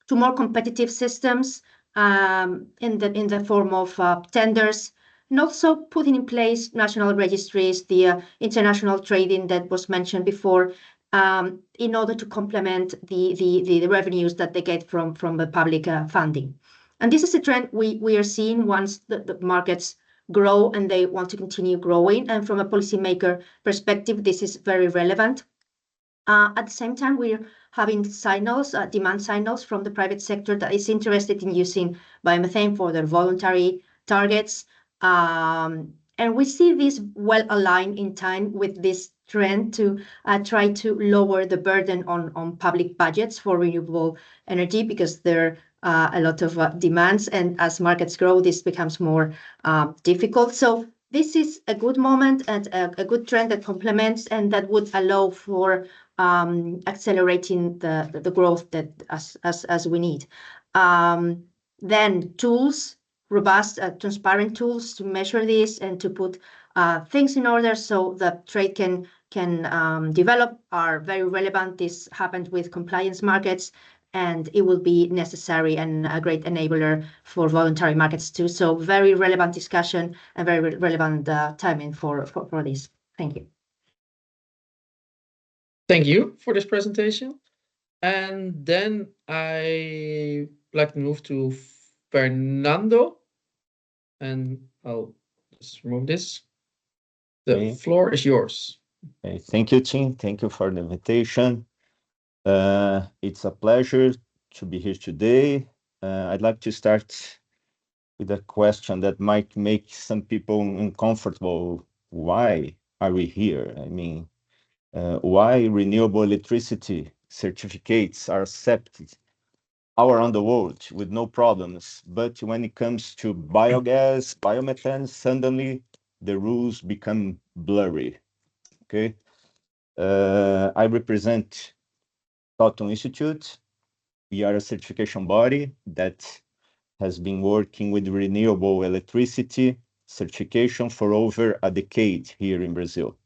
to more competitive systems in the form of tenders, and also putting in place national registries, the international trading that was mentioned before, in order to complement the revenues that they get from the public funding. And this is a trend we are seeing once the markets grow and they want to continue growing. And from a policymaker perspective, this is very relevant. At the same time, we're having signals, demand signals from the private sector that is interested in using biomethane for their voluntary targets. And we see this well aligned in time with this trend to try to lower the burden on public budgets for renewable energy, because there are a lot of demands, and as markets grow, this becomes more difficult. So this is a good moment and a good trend that complements and that would allow for accelerating the growth that as we need. Then tools, robust, transparent tools to measure this and to put things in order so that trade can develop are very relevant. This happened with compliance markets, and it will be necessary and a great enabler for voluntary markets too. So very relevant discussion and very relevant timing for this. Thank you. Thank you for this presentation. And then I like to move to Fernando, and I'll just remove this. The floor is yours. Okay. Thank you, Tim. Thank you for the invitation. It's a pleasure to be here today. I'd like to start with a question that might make some people uncomfortable. Why are we here? I mean, why renewable electricity certificates are accepted all around the world with no problems, but when it comes to biogas, biomethane, suddenly the rules become blurry. Okay, I represent Toton Institute. We are a certification body that has been working with renewable electricity certification for over a decade here in Brazil.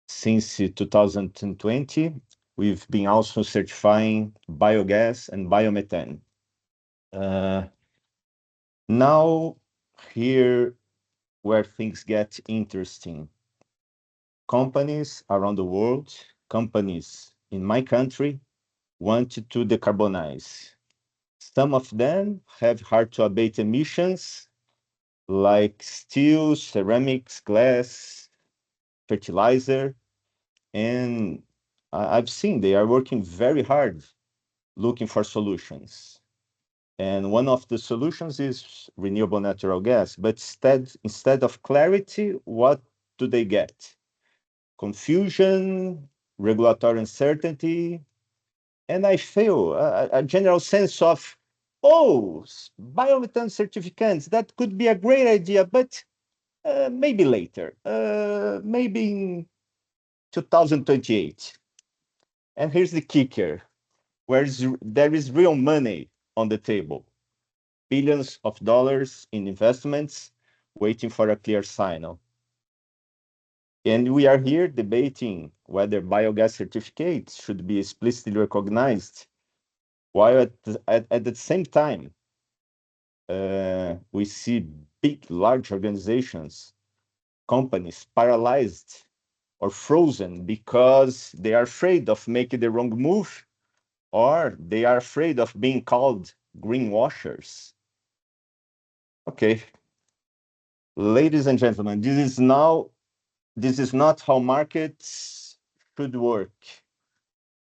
Since 2020, we've been also certifying biogas and biomethane. Now, here where things get interesting. Companies around the world, companies in my country, want to decarbonize. Some of them have hard to abate emissions like steel, ceramics, glass, fertilizer, and I've seen they are working very hard looking for solutions. And one of the solutions is renewable natural gas, but instead of clarity, what do they get? Confusion, regulatory uncertainty, and I feel a general sense of, oh, biomethane certificates, that could be a great idea, but maybe later, maybe in 2028. And here's the kicker, where there is real money on the table, billions of dollars in investments waiting for a clear signal. And we are here debating whether biogas certificates should be explicitly recognized, while at the same time, we see big, large organizations, companies paralyzed or frozen because they are afraid of making the wrong move, or they are afraid of being called greenwashers. Okay. Ladies and gentlemen, this is now this is not how markets should work.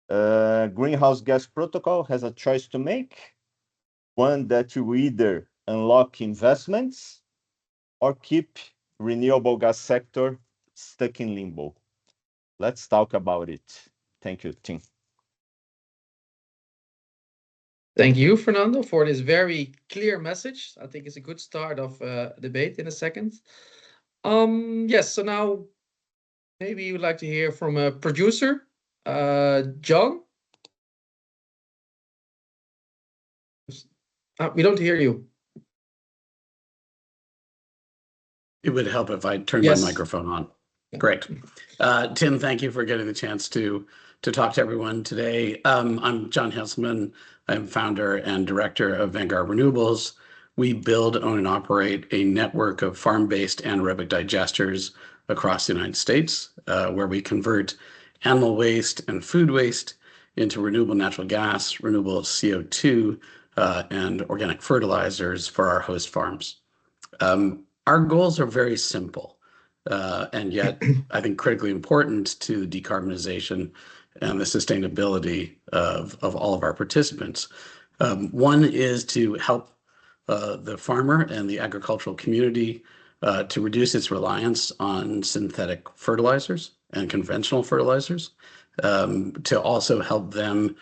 Greenhouse Gas Protocol has a choice to make, one that you either unlock investments or keep renewable gas sector stuck in limbo. Let's talk about it. Thank you, Tim. Thank you, Fernando, for this very clear message. I think it's a good start of debate in a second. Yes, so now maybe you would like to hear from a producer, John. We don't hear you. It would help if I turned Yes. my microphone on. Great. Tim, thank you for getting the chance to talk to everyone today. I'm John Hesselman. I'm founder and director of Wagar Renewables. We build, own, and operate a network of farm-based anaerobic digesters across the United States, where we convert animal waste and food waste into renewable natural gas, renewable CO2, and organic fertilizers for our host farms. Our goals are very simple, and yet I think critically important to decarbonization and the sustainability of all of our participants. One is to help the farmer and the agricultural community to reduce its reliance on synthetic fertilizers and conventional fertilizers, to also help them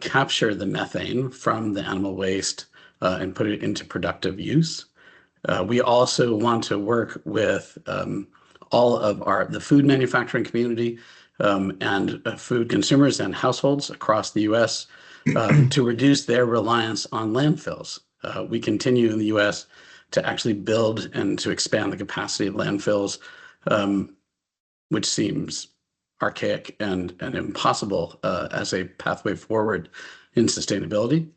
capture the methane from the animal waste and put it into productive use. We also want to work with all of the food manufacturing community and food consumers and households across the US to reduce their reliance on landfills. We continue in the US to actually build and to expand the capacity of landfills, which seems archaic and impossible as a pathway forward in sustainability.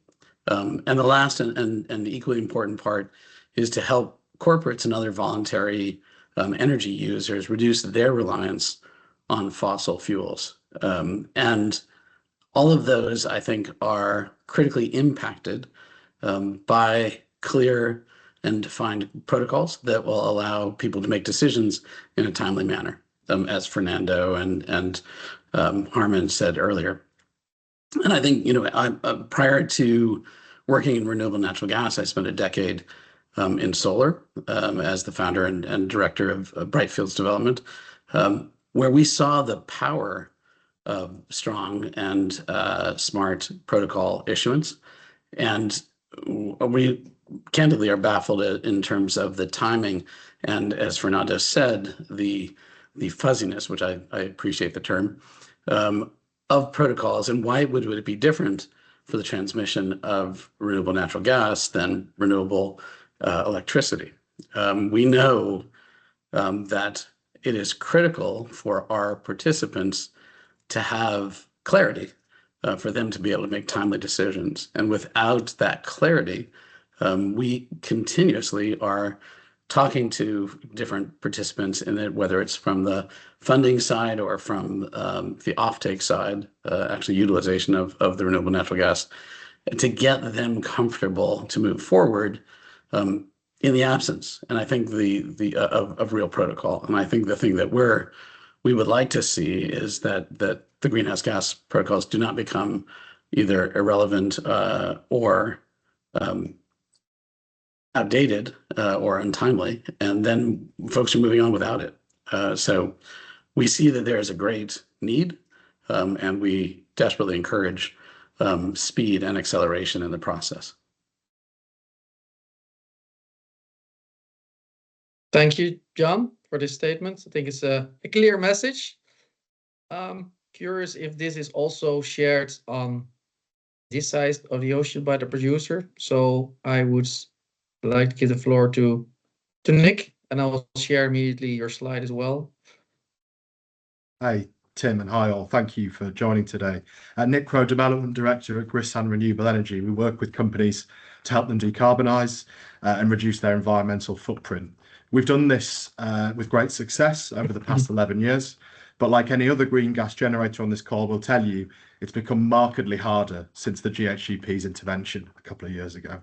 And the last and the equally important part is to help corporates and other voluntary energy users reduce their reliance on fossil fuels. And all of those, I think, are critically impacted by clear and defined protocols that will allow people to make decisions in a timely manner, as Fernando and Harmen said earlier. And I think, prior to working in renewable natural gas, I spent a decade in solar as the founder and director of Brightfield's development, where we saw the power of strong and smart protocol issuance. And we candidly are baffled in terms of the timing and, as Fernando said, the fuzziness, which I appreciate the term, of protocols, and why would it be different for the transmission of renewable natural gas than renewable electricity. We know that it is critical for our participants to have clarity for them to be able to make timely decisions. And without that clarity, we continuously are talking to different participants in it, whether it's from the funding side or from the offtake side, actually utilization of the renewable natural gas, to get them comfortable to move forward in the absence, and I think of real protocol. And I think the thing that we would like to see is that the greenhouse gas protocols do not become either irrelevant or outdated or untimely, and then folks are moving on without it. So we see that there is a great need, and we desperately encourage speed and acceleration in the process. Thank you, John, for this statement. I think it's a clear message. Curious if this is also shared on this side of the ocean by the producer. So I would like to give the floor to Nick, and I will share immediately your slide as well. Hi, Tim, and hi all. Thank you for joining today. Nick Crow, Development Director at Grissan Renewable Energy. We work with companies to help them decarbonise and reduce their environmental footprint. We've done this with great success over the past 11 years, but like any other green gas generator on this call will tell you, it's become markedly harder since the GHGP's intervention a couple of years ago.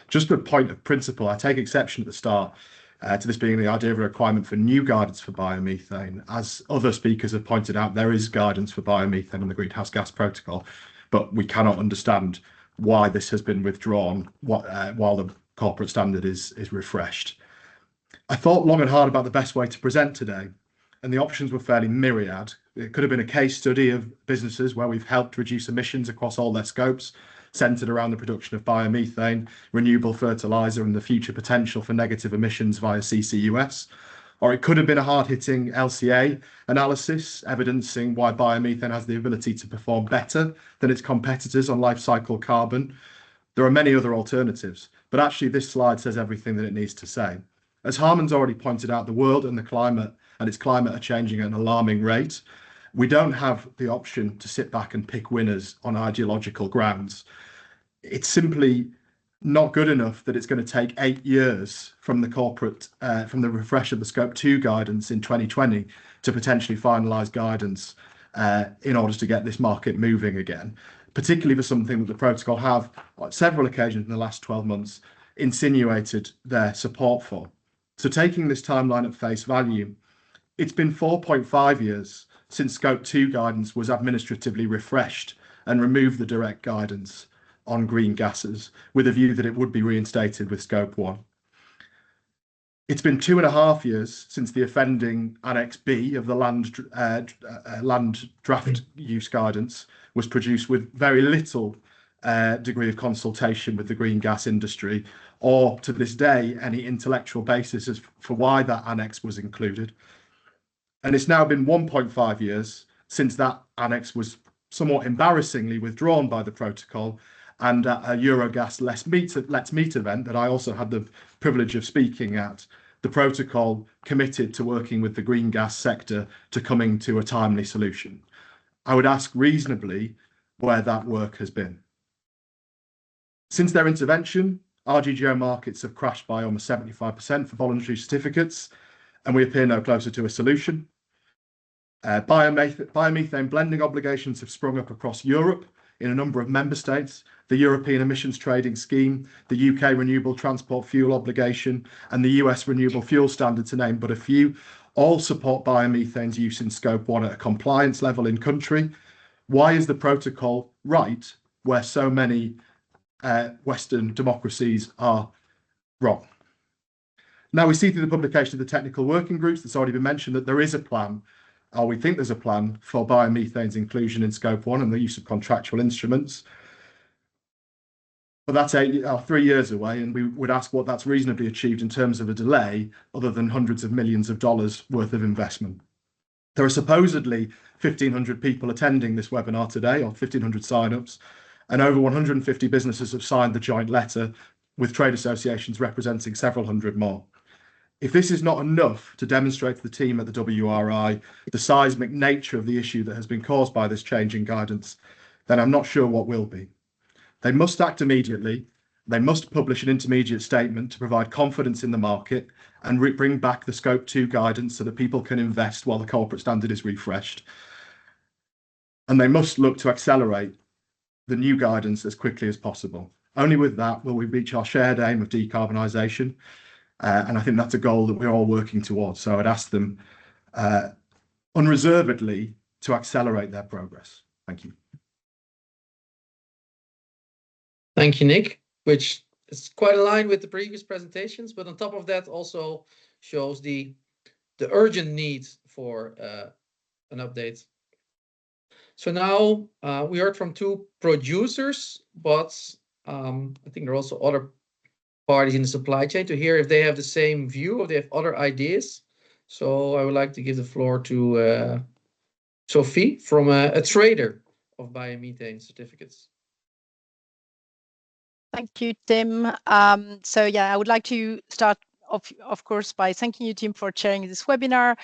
Just a point of principle, I take exception at the start to this being the idea of a requirement for new guidance for biomethane. As other speakers have pointed out, there is guidance for biomethane in the Greenhouse Gas Protocol, but we cannot understand why this has been withdrawn while the corporate standard is refreshed. I thought long and hard about the best way to present today, and the options were fairly myriad. It could have been a case study of businesses where we've helped reduce emissions across all their scopes, centred around the production of biomethane, renewable fertiliser, and the future potential for negative emissions via CCUS. Or it could have been a hard-hitting LCA analysis, evidencing why biomethane has the ability to perform better than its competitors on life cycle carbon. There are many other alternatives, but actually this slide says everything that it needs to say. As Harmen's already pointed out, the world and its climate are changing at an alarming rate. We don't have the option to sit back and pick winners on ideological grounds. It's simply not good enough that it's going to take 8 years from the refresh of the Scope 2 guidance in 2020 to potentially finalise guidance in order to get this market moving again, particularly for something that the protocol have, on several occasions in the last 12 months, insinuated their support for. So taking this timeline at face value, it's been 4.5 years since Scope 2 guidance was administratively refreshed and removed the direct guidance on green gases, with a view that it would be reinstated with Scope 1. It's been 2.5 years since the offending Annex B of the land draft use guidance was produced with very little degree of consultation with the green gas industry, or to this day, any intellectual basis as for why that annex was included. And it's now been 1.5 years since that annex was somewhat embarrassingly withdrawn by the protocol, and at a Eurogas Let's Meet event that I also had the privilege of speaking at, the protocol committed to working with the green gas sector to coming to a timely solution. I would ask reasonably where that work has been. Since their intervention, RGGO markets have crashed by almost 75% for voluntary certificates, and we appear no closer to a solution. Biomethane blending obligations have sprung up across Europe in a number of member states. The European Emissions Trading Scheme, the UK Renewable Transport Fuel Obligation, and the US Renewable Fuel Standard, to name but a few, all support biomethane's use in Scope 1 at a compliance level in country. Why is the protocol right where so many Western democracies are wrong? Now, we see through the publication of the technical working groups that's already been mentioned that there is a plan, or we think there's a plan, for biomethane's inclusion in Scope 1 and the use of contractual instruments. But that's 3 years away, and we would ask what that's reasonably achieved in terms of a delay, other than hundreds of millions of dollars worth of investment. There are supposedly 1,500 people attending this webinar today, or 1,500 sign-ups, and over 150 businesses have signed the joint letter, with trade associations representing several hundred more. If this is not enough to demonstrate to the team at the WRI the seismic nature of the issue that has been caused by this change in guidance, then I'm not sure what will be. They must act immediately. They must publish an intermediate statement to provide confidence in the market and bring back the Scope 2 guidance so that people can invest while the corporate standard is refreshed. And they must look to accelerate the new guidance as quickly as possible. Only with that will we reach our shared aim of decarbonisation. And I think that's a goal that we're all working towards. So I'd ask them unreservedly to accelerate their progress. Thank you. Thank you, Nick, which is quite aligned with the previous presentations, but on top of that also shows the urgent need for an update. So now we heard from 2 producers, but I think there are also other parties in the supply chain to hear if they have the same view or they have other ideas. So I would like to give the floor to Sophie from a trader of biomethane certificates. Thank you, Tim. So yeah, I would like to start of course by thanking you, Tim, for chairing this webinar,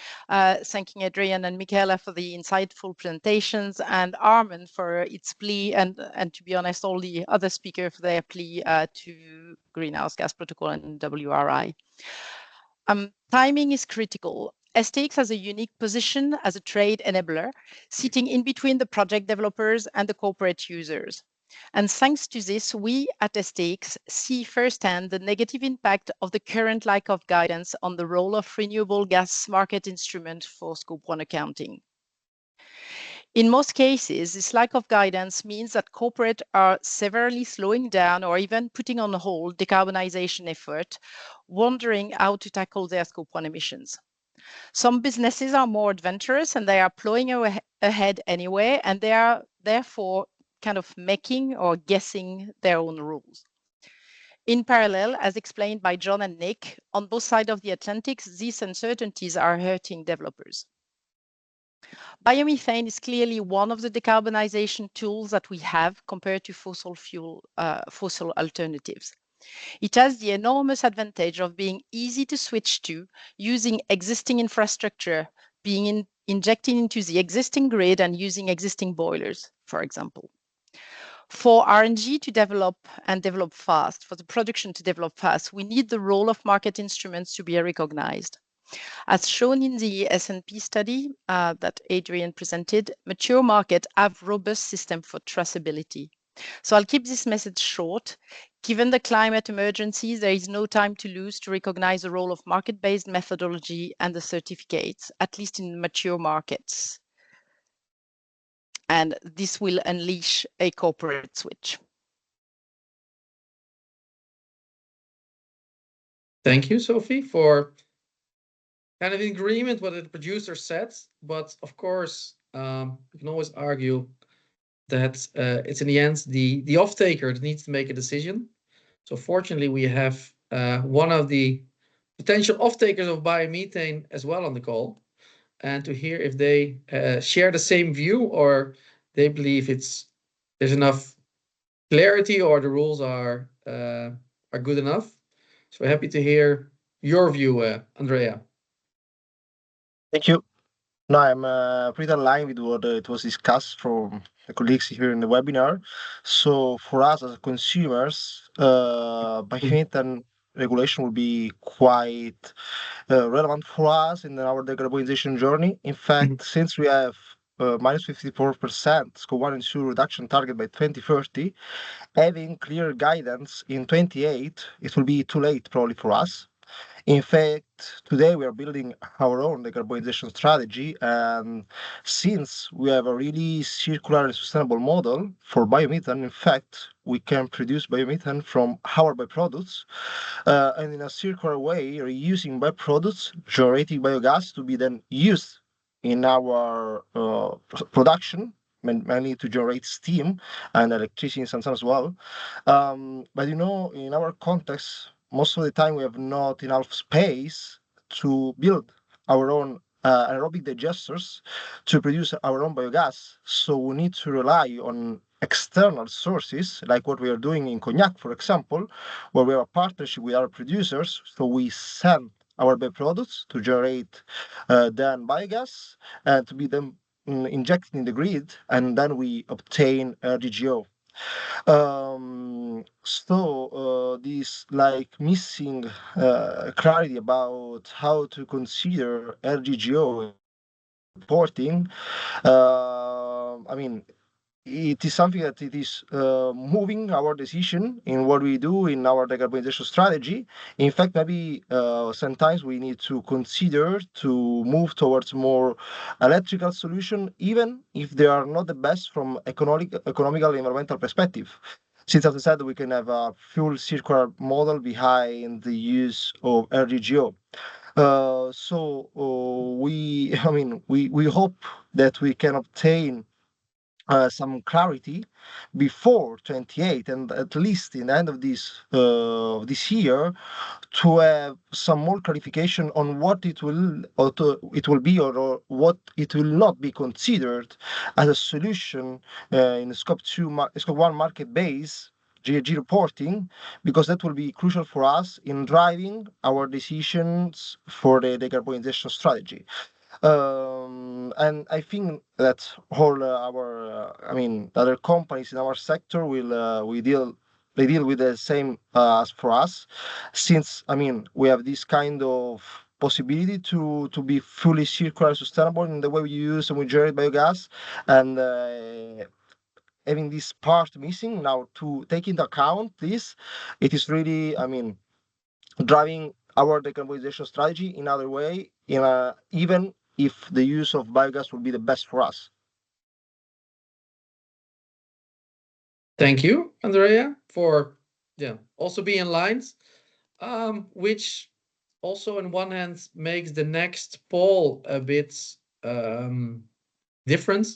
thanking Adrian and Michaela for the insightful presentations, and Harmen for its plea, and to be honest, all the other speakers for their plea to Greenhouse Gas Protocol and WRI. Timing is critical. STX has a unique position as a trade enabler, sitting in between the project developers and the corporate users. And thanks to this, we at STX see firsthand the negative impact of the current lack of guidance on the role of renewable gas market instrument for Scope 1 accounting. In most cases, this lack of guidance means that corporates are severely slowing down or even putting on hold decarbonization effort, wondering how to tackle their Scope 1 emissions. Some businesses are more adventurous and they are plowing ahead anyway, and they are therefore kind of making or guessing their own rules. In parallel, as explained by John and Nick, on both sides of the Atlantic, these uncertainties are hurting developers. Biomethane is clearly one of the decarbonization tools that we have compared to fossil alternatives. It has the enormous advantage of being easy to switch to, using existing infrastructure, being injected into the existing grid and using existing boilers, for example. For RNG to develop and develop fast, for the production to develop fast, we need the role of market instruments to be recognized. As shown in the S&P study that Adrian presented, mature markets have robust systems for traceability. So I'll keep this message short. Given the climate emergency, there is no time to lose to recognize the role of market-based methodology and the certificates, at least in mature markets. And this will unleash a corporate switch. Thank you, Sophie, for kind of in agreement with what the producer said. But of course, you can always argue that it's in the end the off-taker that needs to make a decision. So fortunately, we have one of the potential off-takers of biomethane as well on the call, and to hear if they share the same view or they believe there's enough clarity or the rules are good enough. So happy to hear your view, Andrea. Thank you. No, I'm pretty aligned with what it was discussed from the colleagues here in the webinar. So for us as consumers, biomethane regulation will be quite relevant for us in our decarbonization journey. In fact, since we have minus 54% Scope 1 and 2 reduction target by 2030, having clear guidance in 28, it will be too late probably for us. In fact, today we are building our own decarbonization strategy, and since we have a really circular and sustainable model for biomethane, in fact, we can produce biomethane from our byproducts, and in a circular way, reusing byproducts, generating biogas to be then used in our production, mainly to generate steam and electricity in some sense as well. But in our context, most of the time we have not enough space to build our own anaerobic digesters to produce our own biogas. So we need to rely on external sources, like what we are doing in Cognac, for example, where we have a partnership with our producers. So we send our byproducts to generate then biogas and to be then injected in the grid, and then we obtain GGO. This missing clarity about how to consider LGGO reporting, it is something that it is moving our decision in what we do in our decarbonization strategy. In fact, maybe sometimes we need to consider to move towards more electrical solution, even if they are not the best from economical and environmental perspective. Since, as I said, we can have a full circular model behind the use of LGGO. We hope that we can obtain some clarity before 28, and at least in the end of this year, to have some more clarification on what it will be or what it will not be considered as a solution in Scope 1 market base GHG reporting, because that will be crucial for us in driving our decisions for the decarbonization strategy. And I think that all other companies in our sector they deal with the same as for us, since we have this kind of possibility to be fully circular, sustainable in the way we use and we generate biogas, and having this part missing now to take into account this, it is really, I mean, driving our decarbonization strategy in other way, even if the use of biogas will be the best for us. Thank you, Andrea, for also being aligned, which also on one hand makes the next poll a bit different,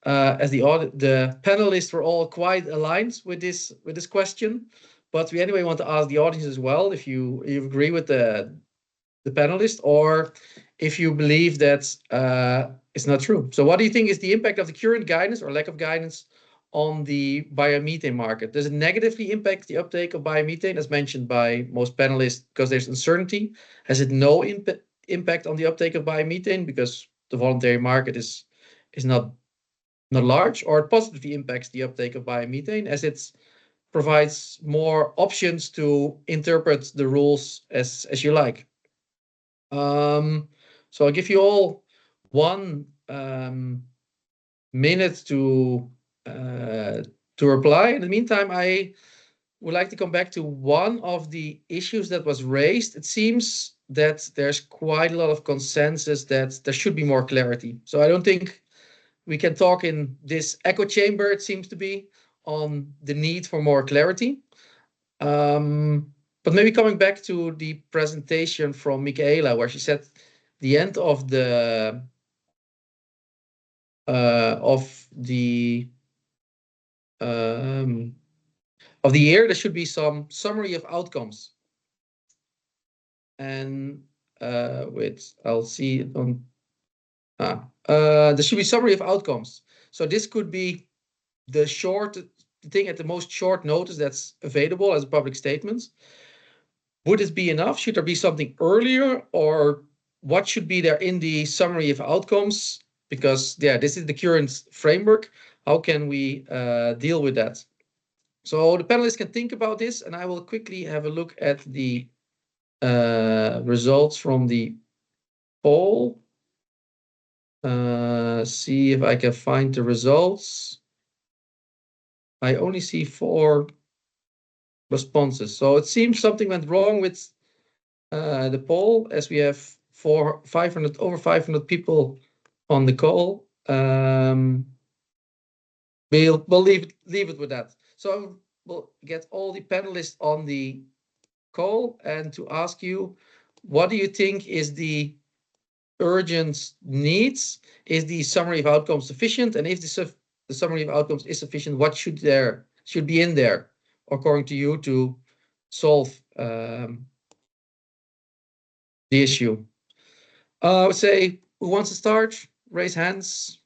as the panelists were all quite aligned with this question. But we anyway want to ask the audience as well if you agree with the panelists, or if you believe that it's not true. So what do you think is the impact of the current guidance or lack of guidance on the biomethane market? Does it negatively impact the uptake of biomethane, as mentioned by most panelists, because there's uncertainty? Has it no impact on the uptake of biomethane because the voluntary market is not large, or it positively impacts the uptake of biomethane as it provides more options to interpret the rules as you like? So I'll give you all 1 minute to reply. In the meantime, I would like to come back to one of the issues that was raised. It seems that there's quite a lot of consensus that there should be more clarity. So I don't think we can talk in this echo chamber, it seems to be, on the need for more clarity. But maybe coming back to the presentation from Michaela, where she said the end of the year, there should be some summary of outcomes. And I'll see it on. There should be summary of outcomes. So this could be the thing at the most short notice that's available as a public statement. Would it be enough? Should there be something earlier, or what should be there in the summary of outcomes? Because this is the current framework. How can we deal with that? So the panelists can think about this, and I will quickly have a look at the results from the poll. See if I can find the results. I only see 4 responses. So it seems something went wrong with the poll, as we have over 500 people on the call. We'll leave it with that. So we'll get all the panelists on the call and to ask you, what do you think is the urgent needs? Is the summary of outcomes sufficient? And if the summary of outcomes is sufficient, what should be in there, according to you, to solve the issue? I would say, who wants to start? Raise hands.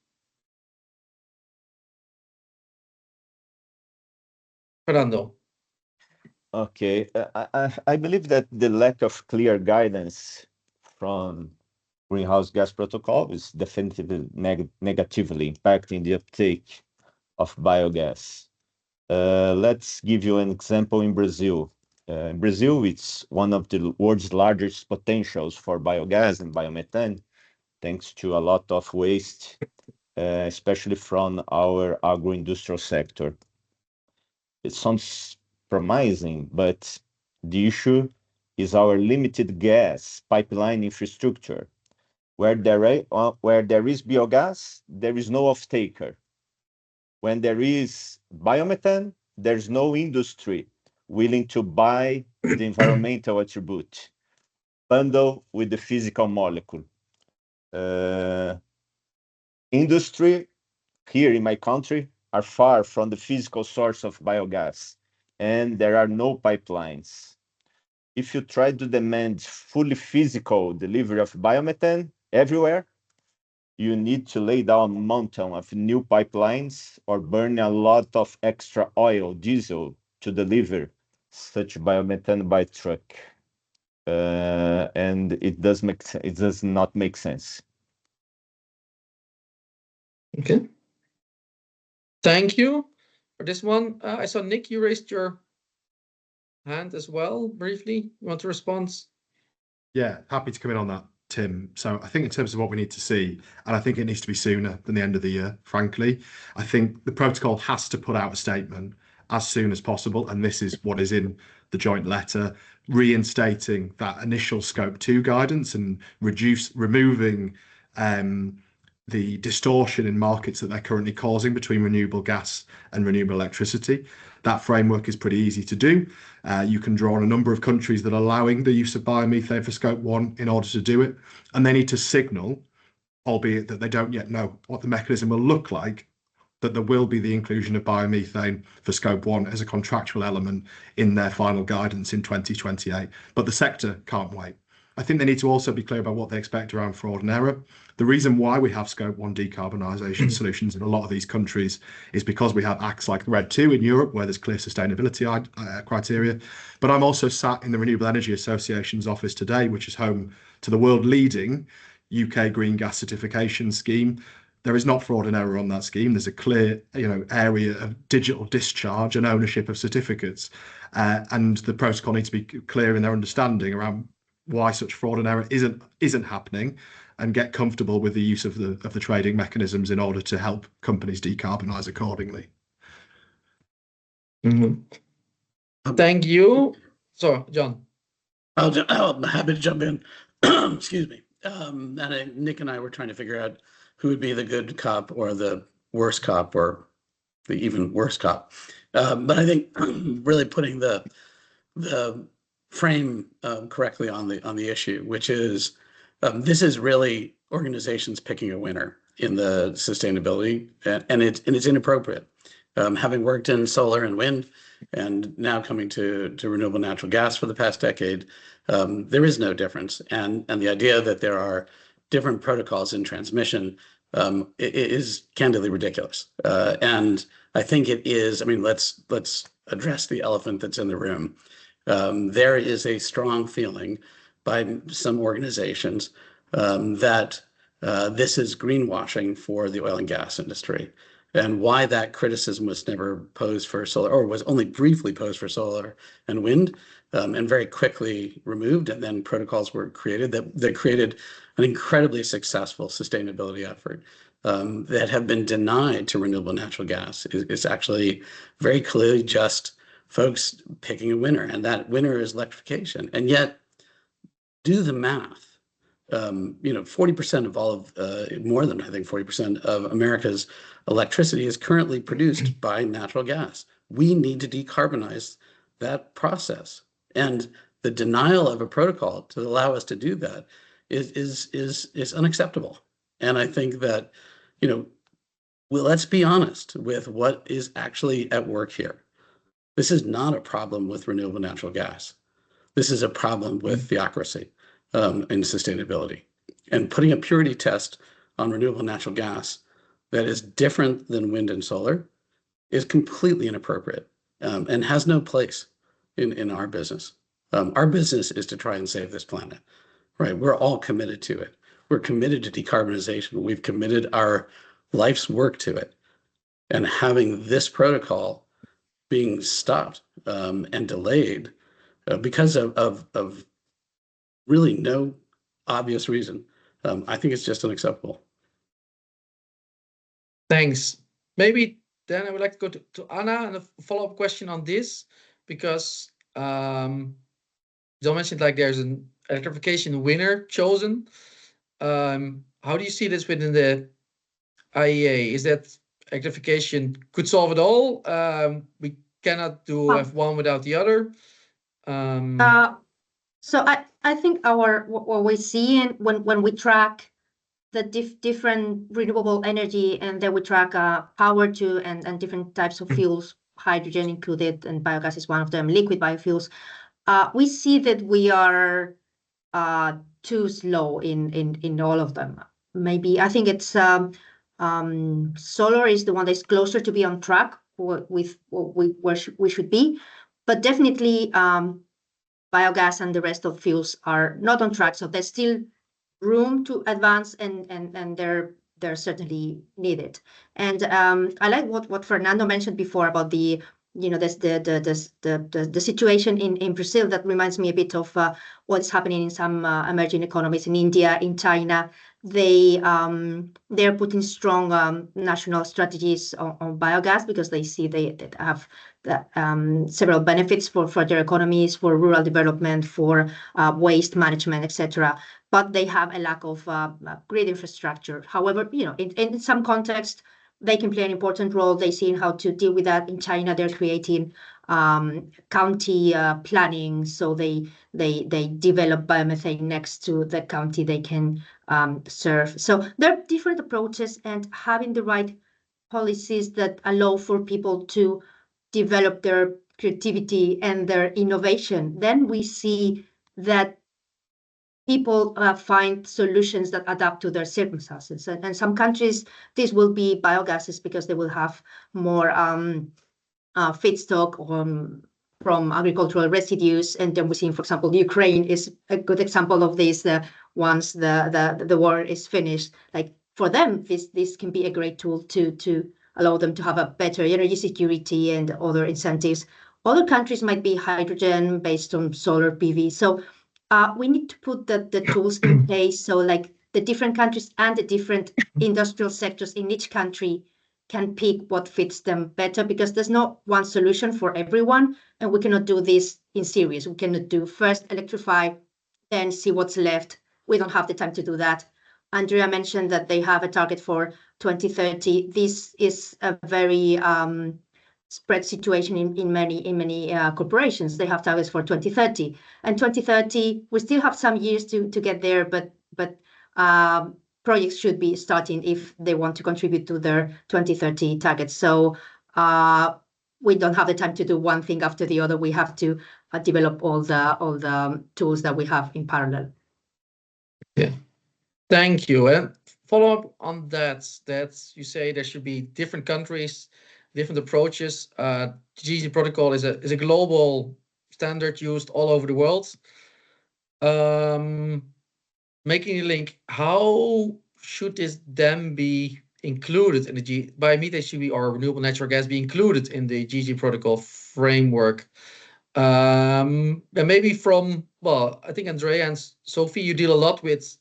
Fernando. Okay, I believe that the lack of clear guidance from Greenhouse Gas Protocol is definitively negatively impacting the uptake of biogas. Let's give you an example in Brazil. In Brazil, it's one of the world's largest potentials for biogas and biomethane, thanks to a lot of waste, especially from our agro-industrial sector. It sounds promising, but the issue is our limited gas pipeline infrastructure. Where there is biogas, there is no off-taker. When there is biomethane, there's no industry willing to buy the environmental attribute, bundle with the physical molecule. Industry here in my country are far from the physical source of biogas, and there are no pipelines. If you try to demand fully physical delivery of biomethane everywhere, you need to lay down a mountain of new pipelines or burn a lot of extra oil, diesel, to deliver such biomethane by truck. And it does not make sense. Okay. Thank you for this one. I saw Nick, you raised your hand as well, briefly. You want to respond? Yeah, happy to come in on that. Tim. So I think in terms of what we need to see, and I think it needs to be sooner than the end of the year, frankly, I think the protocol has to put out a statement as soon as possible. And this is what is in the joint letter, reinstating that initial scope 2 guidance and removing the distortion in markets that they're currently causing between renewable gas and renewable electricity. That framework is pretty easy to do. You can draw on a number of countries that are allowing the use of biomethane for scope 1 in order to do it. And they need to signal, albeit that they don't yet know what the mechanism will look like, that there will be the inclusion of biomethane for scope 1 as a contractual element in their final guidance in 2028. But the sector can't wait. I think they need to also be clear about what they expect around fraud and error. The reason why we have scope 1 decarbonisation solutions in a lot of these countries is because we have acts like RED II in Europe, where there's clear sustainability criteria. But I'm also sat in the Renewable Energy Association's office today, which is home to the world-leading UK green gas certification scheme. There is not fraud and error on that scheme. There's a clear, area of digital discharge and ownership of certificates, and the protocol needs to be clear in their understanding around why such fraud and error isn't happening, and get comfortable with the use of the trading mechanisms in order to help companies decarbonise accordingly. Thank you. So, John. I'm happy to jump in. Excuse me. And Nick and I were trying to figure out who would be the good cop or the worst cop or the even worse cop. But I think really putting the frame correctly on the issue, which is this is really organizations picking a winner in the sustainability, and it's inappropriate. Having worked in solar and wind, and now coming to renewable natural gas for the past decade, there is no difference. And the idea that there are different protocols in transmission is candidly ridiculous. And I think it is. I mean, let's address the elephant that's in the room. There is a strong feeling by some organizations that this is greenwashing for the oil and gas industry. And why that criticism was never posed for solar, or was only briefly posed for solar and wind, and very quickly removed, and then protocols were created that created an incredibly successful sustainability effort that have been denied to renewable natural gas. Is actually very clearly just folks picking a winner, and that winner is electrification. And yet, do the math. 40% of all of, more than I think 40% of America's electricity is currently produced by natural gas. We need to decarbonize that process, and the denial of a protocol to allow us to do that is unacceptable. And I think that, let's be honest with what is actually at work here. This is not a problem with renewable natural gas. This is a problem with theocracy and sustainability. And putting a purity test on renewable natural gas that is different than wind and solar is completely inappropriate and has no place in our business. Our business is to try and save this planet, right? We're all committed to it. We're committed to decarbonization. We've committed our life's work to it. And having this protocol being stopped and delayed because of really no obvious reason, I think it's just unacceptable. Thanks. Maybe then I would like to go to Anna and a follow-up question on this, because John mentioned like there's an electrification winner chosen. How do you see this within the IEA? Is that electrification could solve it all? We cannot have one without the other. So I think what we see when we track the different renewable energy, and then we track power to and different types of fuels, hydrogen included, and biogas is one of them, liquid biofuels. We see that we are too slow in all of them. Maybe I think it's solar is the one that's closer to be on track with where we should be, but definitely biogas and the rest of fuels are not on track. So there's still room to advance, and they're certainly needed. And I like what Fernando mentioned before about the there's the situation in Brazil that reminds me a bit of what's happening in some emerging economies in India, in China. They're putting strong national strategies on biogas because they see they have several benefits for their economies, for rural development, for waste management, etc. But they have a lack of grid infrastructure. However, in some context, they can play an important role. They see how to deal with that. In China, they're creating county planning, so they develop biomethane next to the county they can serve. So there are different approaches, and having the right policies that allow for people to develop their creativity and their innovation, then we see that people find solutions that adapt to their circumstances. And some countries, this will be biogases because they will have more feedstock from agricultural residues. And then we see, for example, Ukraine is a good example of this. Once the war is finished, like for them, this can be a great tool to allow them to have a better energy security and other incentives. Other countries might be hydrogen based on solar PV. So we need to put the tools in place so like the different countries and the different industrial sectors in each country can pick what fits them better, because there's not one solution for everyone, and we cannot do this in series. We cannot do first electrify, then see what's left. We don't have the time to do that. Andrea mentioned that they have a target for 2030. This is a very spread situation in many corporations. They have targets for 2030, and 2030 we still have some years to get there, but projects should be starting if they want to contribute to their 2030 targets. So we don't have the time to do one thing after the other. We have to develop all the tools that we have in parallel. Yeah, thank you. And follow up on that you say there should be different countries, different approaches. GHG Protocol is a global standard used all over the world. Making a link, how should this then be included in the biomethane should be, or renewable natural gas be included in the GHG Protocol framework? And maybe I think Andrea and Sophie, you deal a lot with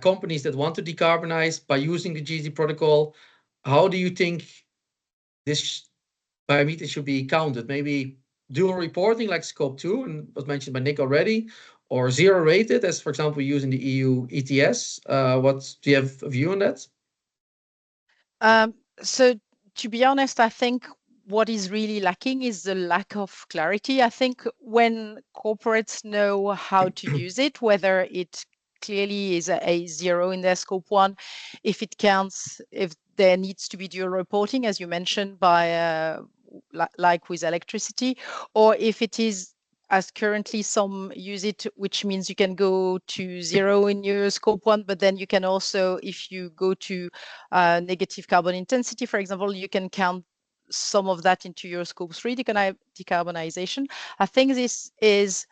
companies that want to decarbonize by using the GHG Protocol. How do you think this biomethane should be counted? Maybe dual reporting like Scope 2, and was mentioned by Nick already, or zero rated, as for example using the EU ETS. Do you have a view on that? So to be honest, I think what is really lacking is the lack of clarity. I think when corporates know how to use it, whether it clearly is a zero in their Scope 1, if it counts, if there needs to be dual reporting, as you mentioned, by like with electricity, or if it is, as currently some use it, which means you can go to zero in your Scope 1, but then you can also, if you go to negative carbon intensity, for example, you can count some of that into your Scope 3 decarbonization. I think this is,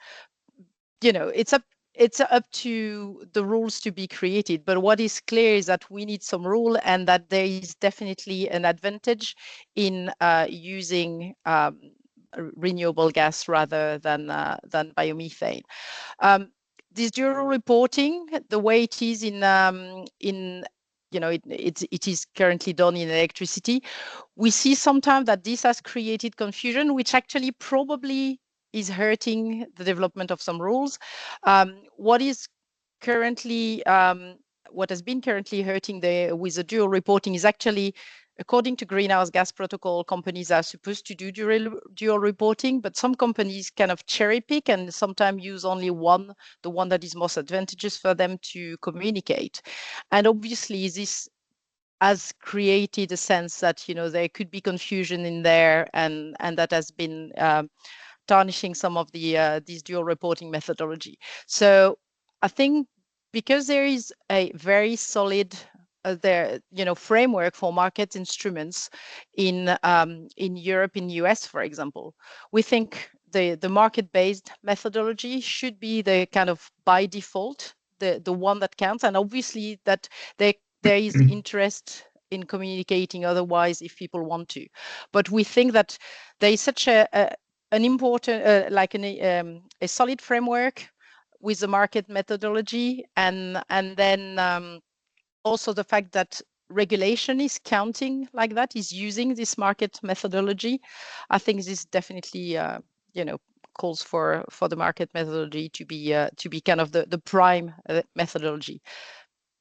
it's up to the rules to be created. But what is clear is that we need some rule, and that there is definitely an advantage in using renewable gas rather than biomethane. This dual reporting, the way it is it is currently done in electricity, we see sometimes that this has created confusion, which actually probably is hurting the development of some rules. What has been currently hurting with the dual reporting is actually, according to Greenhouse Gas Protocol, companies are supposed to do dual reporting, but some companies kind of cherry pick and sometimes use only the one that is most advantageous for them to communicate. And obviously this has created a sense that, there could be confusion in there, and that has been tarnishing some of these dual reporting methodology. So I think because there is a very solid framework for market instruments in Europe, in US, for example, we think the market-based methodology should be the kind of by default the one that counts, and obviously that there is interest in communicating otherwise if people want to. But we think that there is such an important, like a solid framework with the market methodology, and then also the fact that regulation is counting like that, is using this market methodology. I think this definitely, calls for the market methodology to be kind of the prime methodology.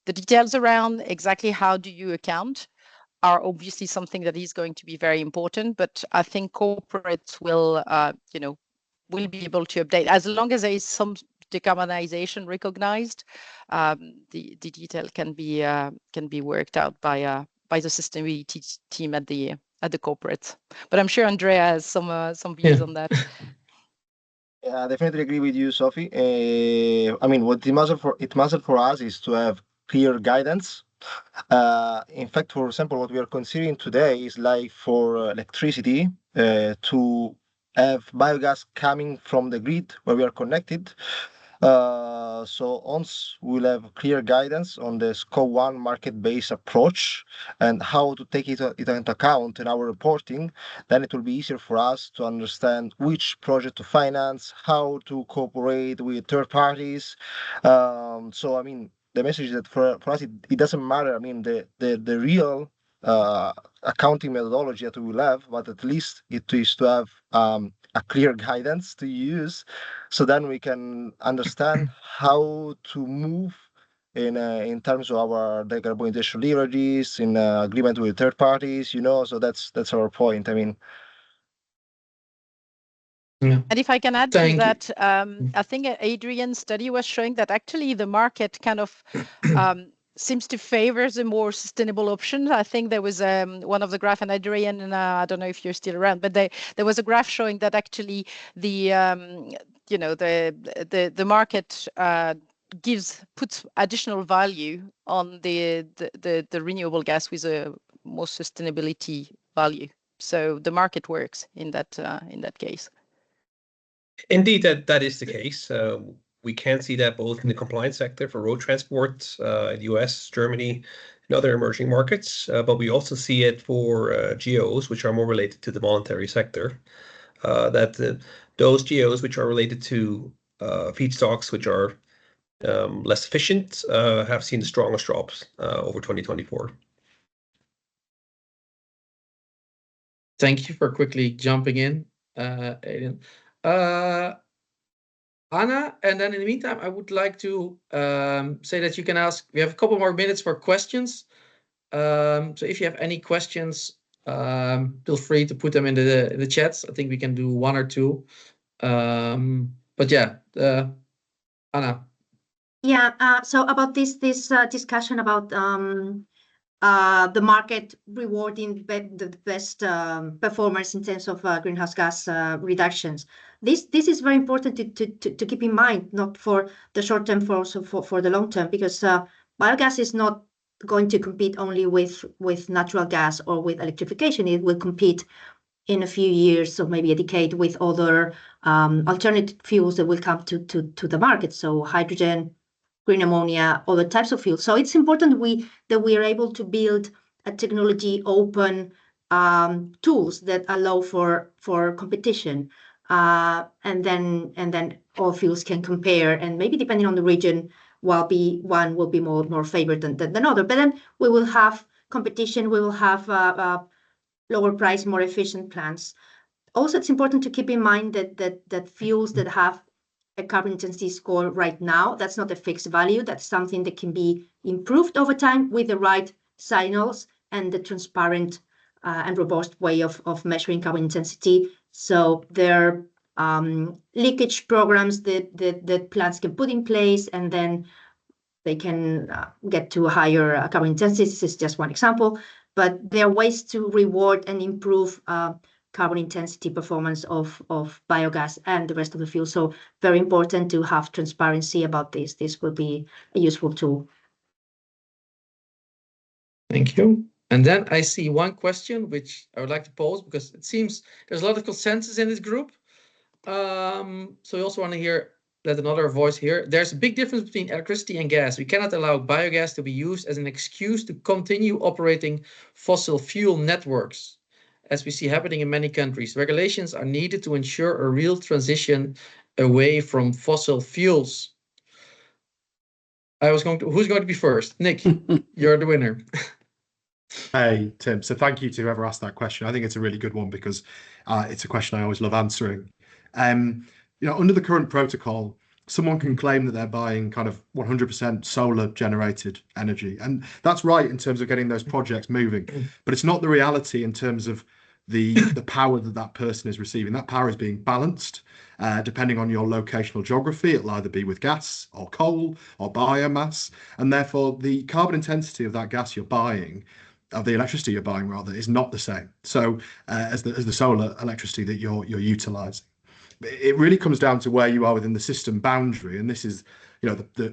The details around exactly how do you account are obviously something that is going to be very important, but I think corporates will be able to update as long as there is some decarbonization recognized. The detail can be worked out by the sustainability team at the corporate. But I'm sure Andrea has some views on that. Yeah, I definitely agree with you, Sophie. I mean, what it matters for us is to have clear guidance. In fact, for example, what we are considering today is like for electricity to have biogas coming from the grid where we are connected. So once we'll have clear guidance on the Scope 1 market-based approach and how to take it into account in our reporting, then it will be easier for us to understand which project to finance, how to cooperate with third parties. So, I mean, the message is that for us, it doesn't matter. I mean, the real accounting methodology that we will have, but at least it is to have a clear guidance to use, so then we can understand how to move in terms of our decarbonization leverages, in agreement with third parties, So that's our point. I mean. And if I can add to that, I think Adrian's study was showing that actually the market kind of seems to favor the more sustainable option. I think there was one of the graph, and Adrian, and I don't know if you're still around, but there was a graph showing that actually the market puts additional value on the renewable gas with a more sustainability value. So the market works in that case. Indeed, that is the case. We can see that both in the compliance sector for road transport in the US, Germany, and other emerging markets, but we also see it for GOs, which are more related to the voluntary sector, that those GOs which are related to feedstocks which are less efficient have seen the strongest drops over 2024. Thank you for quickly jumping in, Adrian. Anna, and then in the meantime, I would like to say that you can ask. We have a couple more minutes for questions. So if you have any questions, feel free to put them in the chats. I think we can do one or two. But yeah, Anna. Yeah. So about this discussion about the market rewarding the best performers in terms of greenhouse gas reductions. This is very important to keep in mind, not for the short term, for also for the long term, because biogas is not going to compete only with natural gas or with electrification. It will compete in a few years, or maybe a decade, with other alternative fuels that will come to the market. So hydrogen, green ammonia, other types of fuels. So it's important that we are able to build a technology open tools that allow for competition, and then all fuels can compare, and maybe depending on the region, one will be more favored than another. But then we will have competition. We will have lower price, more efficient plants. Also, it's important to keep in mind that fuels that have a carbon intensity score right now, that's not a fixed value. That's something that can be improved over time with the right signals and the transparent and robust way of measuring carbon intensity. So there are leakage programs that plants can put in place, and then they can get to a higher carbon intensity. This is just one example, but there are ways to reward and improve carbon intensity performance of biogas and the rest of the fuel. So very important to have transparency about this. This will be a useful tool. Thank you. And then I see one question which I would like to pose, because it seems there's a lot of consensus in this group. So we also want to hear let another voice hear. There's a big difference between electricity and gas. We cannot allow biogas to be used as an excuse to continue operating fossil fuel networks, as we see happening in many countries. Regulations are needed to ensure a real transition away from fossil fuels. Who's going to be first? Nick, you're the winner. Hey, Tim. So thank you to whoever asked that question. I think it's a really good one because it's a question I always love answering. Under the current protocol, someone can claim that they're buying kind of 100% solar generated energy. And that's right in terms of getting those projects moving. But it's not the reality in terms of the power that person is receiving. That power is being balanced depending on your locational geography. It'll either be with gas or coal or biomass. And therefore, the carbon intensity of that gas you're buying, of the electricity you're buying rather, is not the same. So as the solar electricity that you're utilizing. It really comes down to where you are within the system boundary, and this is,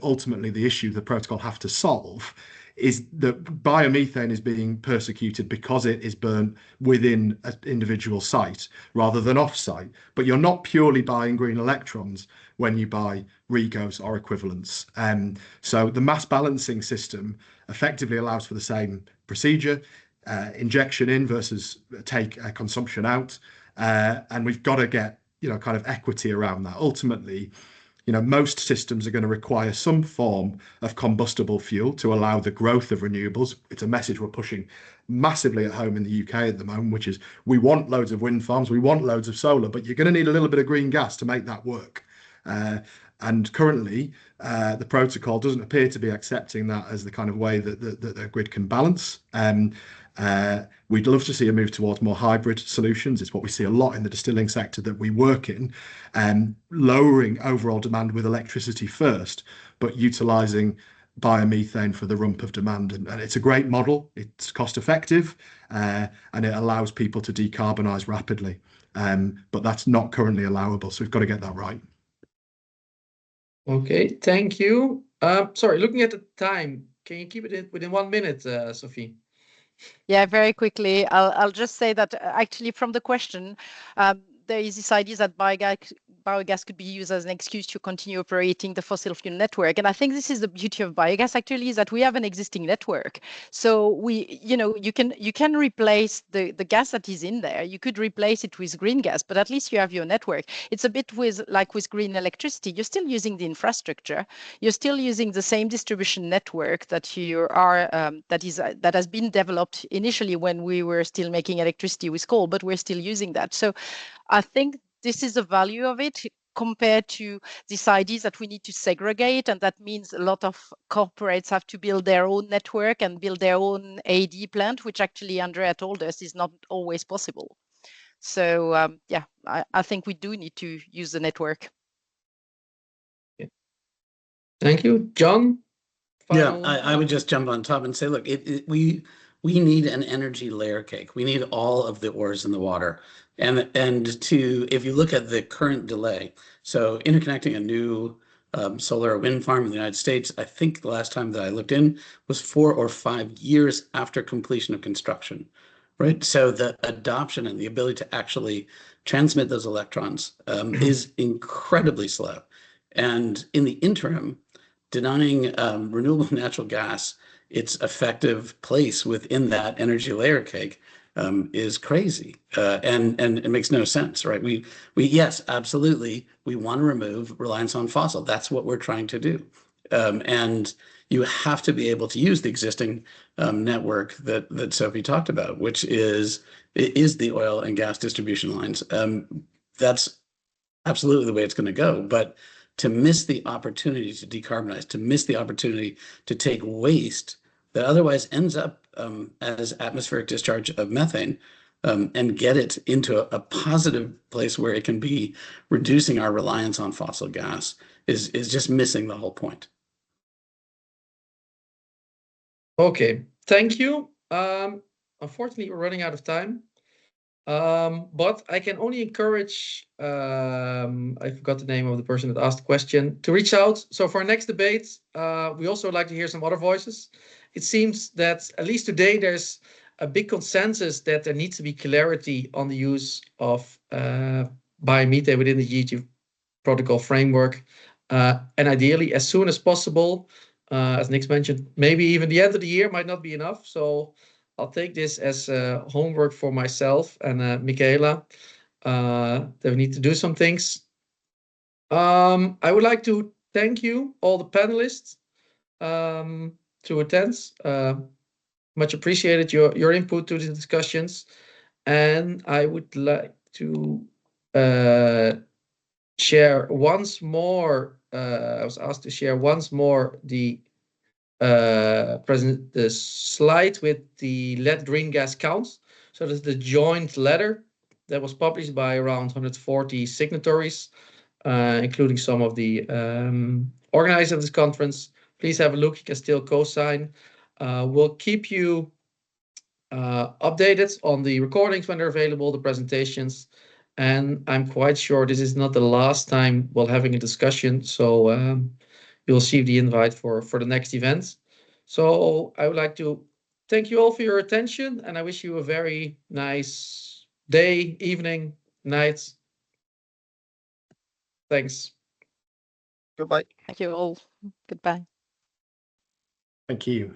ultimately the issue the protocol have to solve, is that biomethane is being persecuted because it is burnt within an individual site rather than off-site. But you're not purely buying green electrons when you buy REGOs or equivalents. So the mass balancing system effectively allows for the same procedure, injection in versus take consumption out, and we've got to get kind of equity around that. Ultimately, most systems are going to require some form of combustible fuel to allow the growth of renewables. It's a message we're pushing massively at home in the UK at the moment, which is we want loads of wind farms, we want loads of solar, but you're going to need a little bit of green gas to make that work. And currently, the protocol doesn't appear to be accepting that as the kind of way that the grid can balance. We'd love to see a move towards more hybrid solutions. It's what we see a lot in the distilling sector that we work in, lowering overall demand with electricity first, but utilising biomethane for the rump of demand. And it's a great model. It's cost effective, and it allows people to decarbonise rapidly. But that's not currently allowable. So we've got to get that right. Okay, thank you. Sorry, looking at the time, can you keep it within 1 minute, Sophie? Yeah, very quickly. I'll just say that actually from the question, there is this idea that biogas could be used as an excuse to continue operating the fossil fuel network. And I think this is the beauty of biogas actually, is that we have an existing network. So you can replace the gas that is in there. You could replace it with green gas, but at least you have your network. It's a bit like with green electricity. You're still using the infrastructure. You're still using the same distribution network that that has been developed initially when we were still making electricity with coal, but we're still using that. So I think this is the value of it compared to this idea that we need to segregate, and that means a lot of corporates have to build their own network and build their own AD plant, which actually Andrea told us is not always possible. So I think we do need to use the network. Thank you, John. Yeah, I would just jump on top and say, look, we need an energy layer cake. We need all of the ores in the water. And if you look at the current delay, so interconnecting a new solar or wind farm in the United States, I think the last time that I looked in was 4 or 5 years after completion of construction, right? So the adoption and the ability to actually transmit those electrons is incredibly slow. And in the interim, denying renewable natural gas its effective place within that energy layer cake is crazy, and it makes no sense, right? We yes, absolutely, we want to remove reliance on fossil. That's what we're trying to do, and you have to be able to use the existing network that Sophie talked about, which is the oil and gas distribution lines. That's absolutely the way it's going to go, but to miss the opportunity to decarbonize, to miss the opportunity to take waste that otherwise ends up as atmospheric discharge of methane and get it into a positive place where it can be reducing our reliance on fossil gas is just missing the whole point. Okay, thank you. Unfortunately, we're running out of time. But I can only encourage, I forgot the name of the person that asked the question, to reach out. So for our next debate, we also would like to hear some other voices. It seems that, at least today, there's a big consensus that there needs to be clarity on the use of biomethane within the GHG Protocol framework. and ideally as soon as possible. As Nick mentioned, maybe even the end of the year might not be enough. So I'll take this as homework for myself and Michaela, that we need to do some things. I would like to thank you, all the panelists, to attend. Much appreciated your input to the discussions. And I would like to share once more, I was asked to share once more the slide with the Let Green Gas Count. So that's the joint letter that was published by around 140 signatories, including some of the organizers of this conference. Please have a look. You can still co-sign. We'll keep you updated on the recordings when they're available, the presentations, and I'm quite sure this is not the last time we're having a discussion. So you'll receive the invite for the next event. So I would like to thank you all for your attention, and I wish you a very nice day, evening, night. Thanks. Goodbye. Thank you all. Goodbye. Thank you.